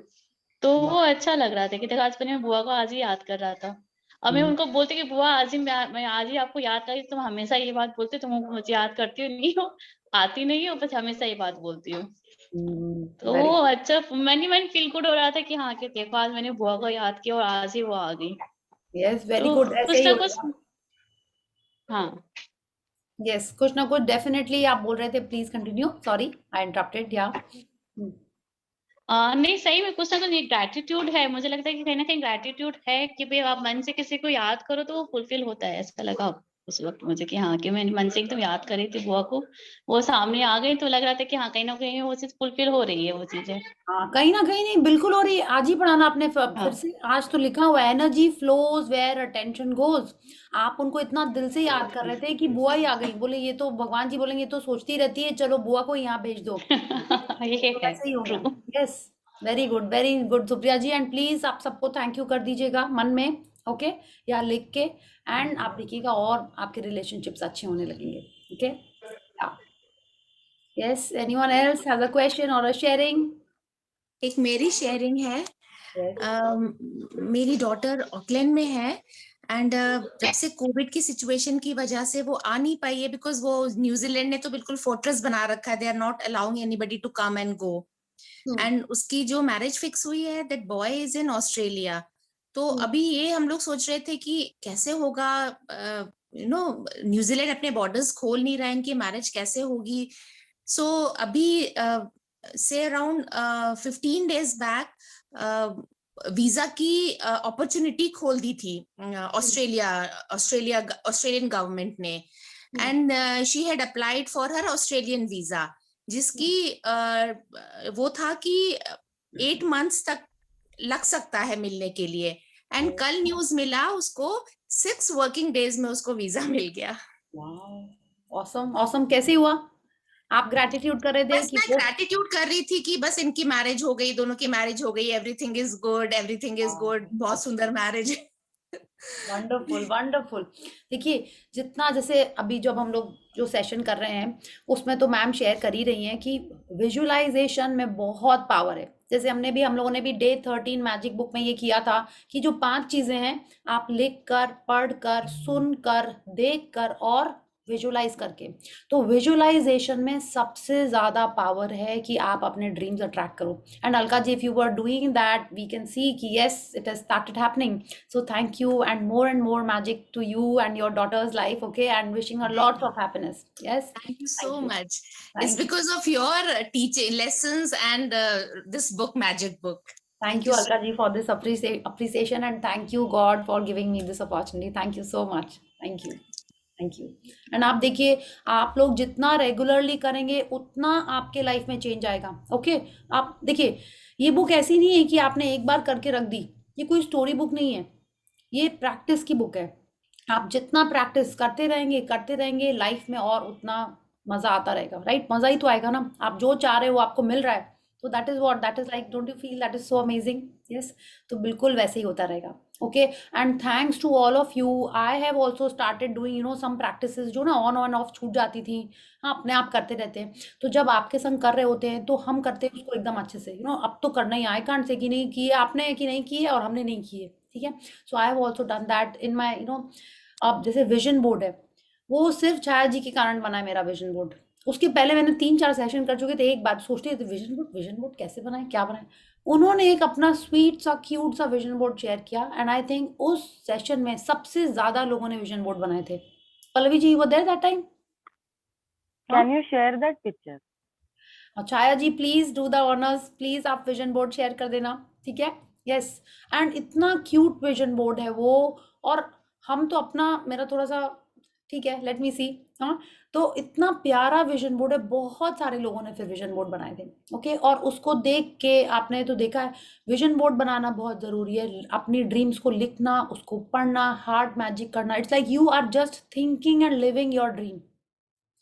तो वो अच्छा लग रहा था कि देखा आज मैं बुआ को आज ही याद कर रहा था। अब मैं उनको बोलती कि बुआ आज ही मैं आज ही आपको याद कर रही, तुम हमेशा ये बात बोलते, तुम मुझे याद करती हो नहीं हो, आती नहीं हो, बस हमेशा ये बात बोलती हो। तो वो अच्छा मन फील गुड हो रहा था कि हाँ कि देखो आज मैंने बुआ को याद किया और आज ही वो आ गई। यस, वेरी तो गुड, ऐसे कुछ ही ना होता कुछ, है। हाँ यस, कुछ ना कुछ डेफिनेटली आप बोल रहे थे, please continue, sorry I interrupted. या नहीं सही में कुछ ना कुछ ग्रैटिट्यूड है, मुझे लगता है कि कहीं ना कहीं ग्रैटिट्यूड है कि भाई आप मन से किसी को याद करो तो वो फुलफिल होता है। ऐसा लगा उस वक्त मुझे कि हाँ कि मैंने मन से एकदम याद करी थी बुआ को, वो सामने आ गई, तो लग रहा था कि हाँ कहीं ना कहीं वो चीज फुलफिल हो रही है वो चीजें। हाँ, कहीं ना कहीं नहीं, बिल्कुल हो रही है। आज ही पढ़ाना आपने, फिर से आज तो लिखा हुआ है, energy flows where attention goes. आप उनको इतना दिल से याद कर रहे थे कि बुआ ही आ गई, बोले ये तो भगवान जी बोलेंगे, ये तो सोचती रहती है, चलो बुआ को यहाँ भेज दो। ये तो है वैसे ही हो ट्रू। गया। Yes, very good Supriya ji, and please आप सबको थैंक यू कर दीजिएगा मन में, ओके, या लिख के, एंड आप देखिएगा और आपके रिलेशनशिप्स अच्छे होने लगेंगे, okay? Yes, anyone else has a question और अ शेयरिंग? एक मेरी शेयरिंग है। मेरी डॉटर ऑकलैंड में है, एंड जब से कोविड की सिचुएशन की वजह से वो आ नहीं पाई है, बिकॉज वो न्यूजीलैंड ने तो बिल्कुल फोर्ट्रेस बना रखा है, they are not allowing anybody to come and go. And उसकी जो मैरिज फिक्स हुई है, that boy is in Australia. तो अभी ये हम लोग सोच रहे थे कि कैसे होगा, न्यूजीलैंड अपने बॉर्डर्स खोल नहीं रहा है, इनकी मैरिज कैसे होगी। सो अभी से अराउंड 15 days बैक वीजा की अपॉर्चुनिटी खोल दी थी ऑस्ट्रेलियन गवर्नमेंट ने, and she had applied for her Australian visa, जिसकी वो था कि 8 months तक लग सकता है मिलने के लिए, एंड कल न्यूज मिला उसको 6 working days में उसको वीजा मिल गया। Awesome awesome. कैसे हुआ? आप ग्रैटिट्यूड कर रहे थे बस कि मैं ग्रैटिट्यूड कर रही थी कि बस इनकी मैरिज हो गई, दोनों की मैरिज हो गई, एवरीथिंग इज गुड, बहुत सुंदर मैरिज। Wonderful wonderful. देखिए, जितना जैसे अभी जब हम लोग जो सेशन कर रहे हैं उसमें तो मैम शेयर कर ही रही हैं कि विजुअलाइजेशन में बहुत पावर है। जैसे हम लोगों ने भी डे 13 मैजिक बुक में ये किया था कि जो 5 चीजें हैं आप लिख कर, पढ़ कर, सुन कर, देख कर और विजुअलाइज करके, तो विजुअलाइजेशन में सबसे ज्यादा पावर है कि आप अपने ड्रीम्स अट्रैक्ट करो। And Alka ji, if you were doing that we can see कि yes it has started happening. So thank you and more magic to you and your daughter's life, okay? And wishing her lots of happiness. Yes. Thank you so Thank you. much. It's Thank you. because of your teaching lessons and this book, magic book. Thank you, Alka ji, for this appreciation, and thank you God for giving me this opportunity. Thank you so much. Thank you. Thank you. And आप देखिए, आप लोग जितना regularly करेंगे उतना आपके life में change आएगा। ओके, आप देखिए, ये बुक ऐसी नहीं है कि आपने एक बार करके रख दी, ये कोई स्टोरी बुक नहीं है, ये प्रैक्टिस की बुक है। आप जितना प्रैक्टिस करते रहेंगे लाइफ में और उतना मजा आता रहेगा, राइट? मजा ही तो आएगा ना, आप जो चाह रहे हो आपको मिल रहा है, तो that is what, that is like, don't you feel that is so amazing? Yes, तो बिल्कुल वैसे ही होता रहेगा। Okay, and thanks to all of you. I have also started doing some practices जो ना ऑन ऑफ छूट जाती थी, हाँ, अपने आप करते रहते हैं। तो जब आपके संग कर रहे होते हैं तो हम करते हैं उसको एकदम अच्छे से, अब तो करना ही, आई कांट से कि नहीं किए आपने, कि नहीं किए और हमने नहीं किए, ठीक है? So I have also done that in my अब जैसे विजन बोर्ड है, वो सिर्फ छाया जी के कारण बना है मेरा विजन बोर्ड। उसके पहले मैंने 3-4 सेशन कर चुके थे, एक बात सोचते थे विजन बोर्ड कैसे बनाए, क्या बनाए। उन्होंने एक अपना स्वीट सा क्यूट सा विजन बोर्ड शेयर किया, एंड आई थिंक उस सेशन में सबसे ज्यादा लोगों ने विजन बोर्ड बनाए थे। पल्लवी जी, वो there that time? Can you share that picture? Chhaya ji, please do the honours, please आप विजन बोर्ड शेयर कर देना, ठीक है? यस, एंड इतना क्यूट विजन बोर्ड है वो। और हम तो अपना, मेरा थोड़ा सा ठीक है, लेट मी सी, हाँ, तो इतना प्यारा विजन बोर्ड है, बहुत सारे लोगों ने फिर विजन बोर्ड बनाए थे। ओके, और उसको देख के आपने तो देखा है, विजन बोर्ड बनाना बहुत जरूरी है। अपनी ड्रीम्स को लिखना, उसको पढ़ना, हार्ट मैजिक करना, it's like you are just thinking and living your dream.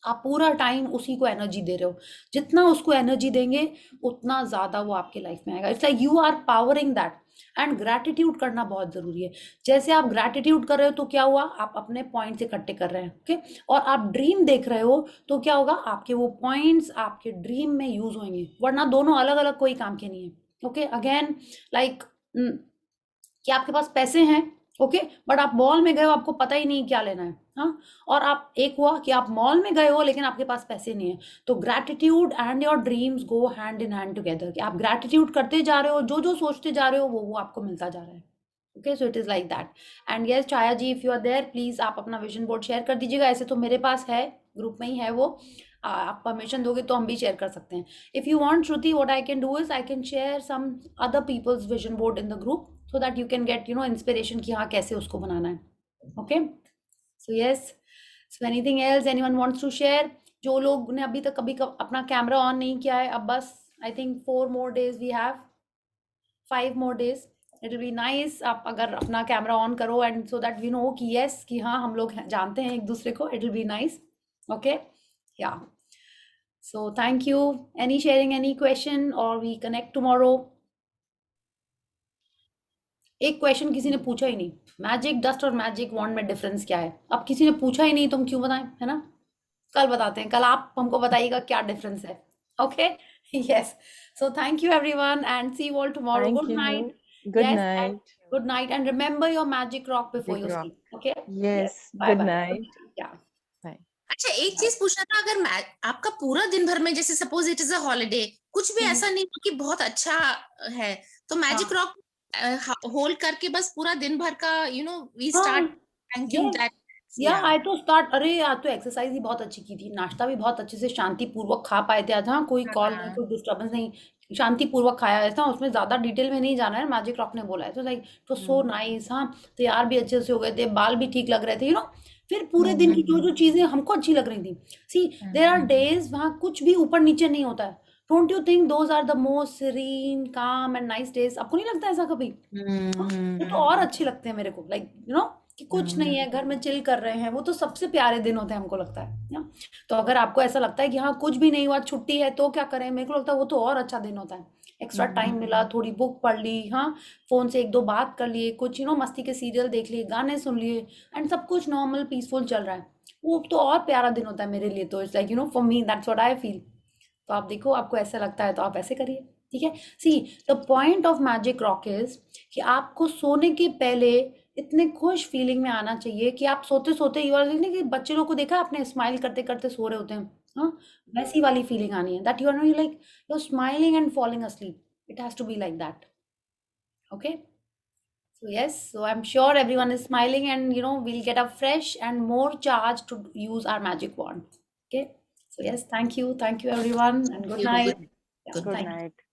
आप पूरा टाइम उसी को एनर्जी दे रहे हो, जितना उसको एनर्जी देंगे उतना ज्यादा वो आपके लाइफ में आएगा। It's like you are powering that. And gratitude करना बहुत जरूरी है। जैसे आप ग्रैटिट्यूड कर रहे हो तो क्या हुआ, आप अपने पॉइंट्स इकट्ठे कर रहे हैं, ओके? और आप ड्रीम देख रहे हो तो क्या होगा, आपके वो पॉइंट्स आपके ड्रीम में यूज होंगे, वरना दोनों अलग अलग कोई काम के नहीं है। ओके, अगेन लाइक कि आपके पास पैसे हैं, ओके, बट आप मॉल में गए हो, आपको पता ही नहीं क्या लेना है, हाँ? और आप, एक हुआ कि आप मॉल में गए हो लेकिन आपके पास पैसे नहीं है। तो gratitude and your dreams go hand in hand together, कि आप ग्रैटिट्यूड करते जा रहे हो, जो जो सोचते जा रहे हो वो आपको मिलता जा रहा है। Okay, so it is like that. And yes, Chhaya ji, if you are there, please आप अपना विजन बोर्ड शेयर कर दीजिएगा। ऐसे तो मेरे पास है, ग्रुप में ही है वो, आप परमिशन दोगे तो हम भी शेयर कर सकते हैं। If you want, Shruti, what I can do is I can share some other people's vision board in the group, so that you can get inspiration कि हाँ कैसे उसको बनाना है। okay, so yes, so anything else anyone wants to share? जो लोग ने अभी तक कभी अपना कैमरा ऑन नहीं किया है, अब बस I think 4 more days we have, 5 more days, it will be nice आप अगर अपना कैमरा ऑन करो, and so that we know कि yes, कि हाँ हम लोग जानते हैं एक दूसरे को, it will be nice. okay, yeah, so thank you. Any sharing, any question, or we connect tomorrow? एक क्वेश्चन किसी ने पूछा ही नहीं, मैजिक डस्ट और मैजिक वॉन्ड में डिफरेंस क्या है? अब किसी ने पूछा ही नहीं, तुम क्यों बताएं, है ना? कल बताते हैं, कल आप हमको बताइएगा क्या डिफरेंस है। Okay, yes, so thank you everyone and see you all tomorrow. Good night. Good night. Good night, and remember your magic rock before you sleep. Okay? Yes. Bye Good bye. night. Yeah. Bye. अच्छा, एक चीज पूछना था, अगर आपका पूरा दिन भर में, जैसे suppose it is a holiday, कुछ भी ऐसा नहीं कि बहुत अच्छा है, तो मैजिक रॉक होल्ड करके बस पूरा दिन भर का वी स्टार्ट थैंकिंग दैट। आई तो स्टार्ट, अरे आज तो एक्सरसाइज ही बहुत अच्छी की थी, नाश्ता भी बहुत अच्छे से शांति पूर्वक खा पाए थे आज, हाँ, कोई कॉल नहीं, कोई डिस्टर्बेंस नहीं, शांतिपूर्वक खाया ऐसा, उसमें ज़्यादा डिटेल में नहीं जाना है, मैजिक रॉक ने बोला है। तो लाइक तो सो नाइस, हाँ तैयार भी अच्छे से हो गए थे, बाल भी ठीक लग रहे थे, फिर पूरे दिन की जो जो चीज़ें हमको अच्छी लग रही थी। सी देयर आर डेज वहाँ कुछ भी ऊपर नीचे नहीं होता है। Don't you think those are the most serene calm and nice days? आपको नहीं लगता ऐसा कभी? वो तो और अच्छे लगते हैं मेरे को, लाइक कि कुछ नहीं है, घर में चिल कर रहे हैं, वो तो सबसे प्यारे दिन होते हैं हमको लगता है। तो अगर आपको ऐसा लगता है कि हाँ कुछ भी नहीं हुआ, छुट्टी है, तो क्या करें, मेरे को लगता है वो तो और अच्छा दिन होता है। एक्स्ट्रा टाइम मिला, थोड़ी बुक पढ़ ली, हाँ फोन से 1-2 बात कर लिए, कुछ मस्ती के सीरियल देख लिए, गाने सुन लिए, एंड सब कुछ नॉर्मल पीसफुल चल रहा है। वो तो और प्यारा दिन होता है मेरे लिए। तो it's like for me that's what I feel. तो आप देखो, आपको ऐसा लगता है तो आप ऐसे करिए, ठीक है। See the point of magic rock is कि आपको सोने के पहले इतने खुश फीलिंग में आना चाहिए कि आप सोते सोते यू आर, कि बच्चे लोग को देखा आपने, स्माइल करते करते सो रहे होते हैं, हाँ वैसी वाली फीलिंग आनी है, that you are not like you are smiling and falling asleep. It has to be like that. Okay, so yes, so I'm sure everyone is smiling, and we'll get a fresh and more charge to use our magic wand. Okay, so yes, thank you everyone, and good night. Yeah, Good thank you. night.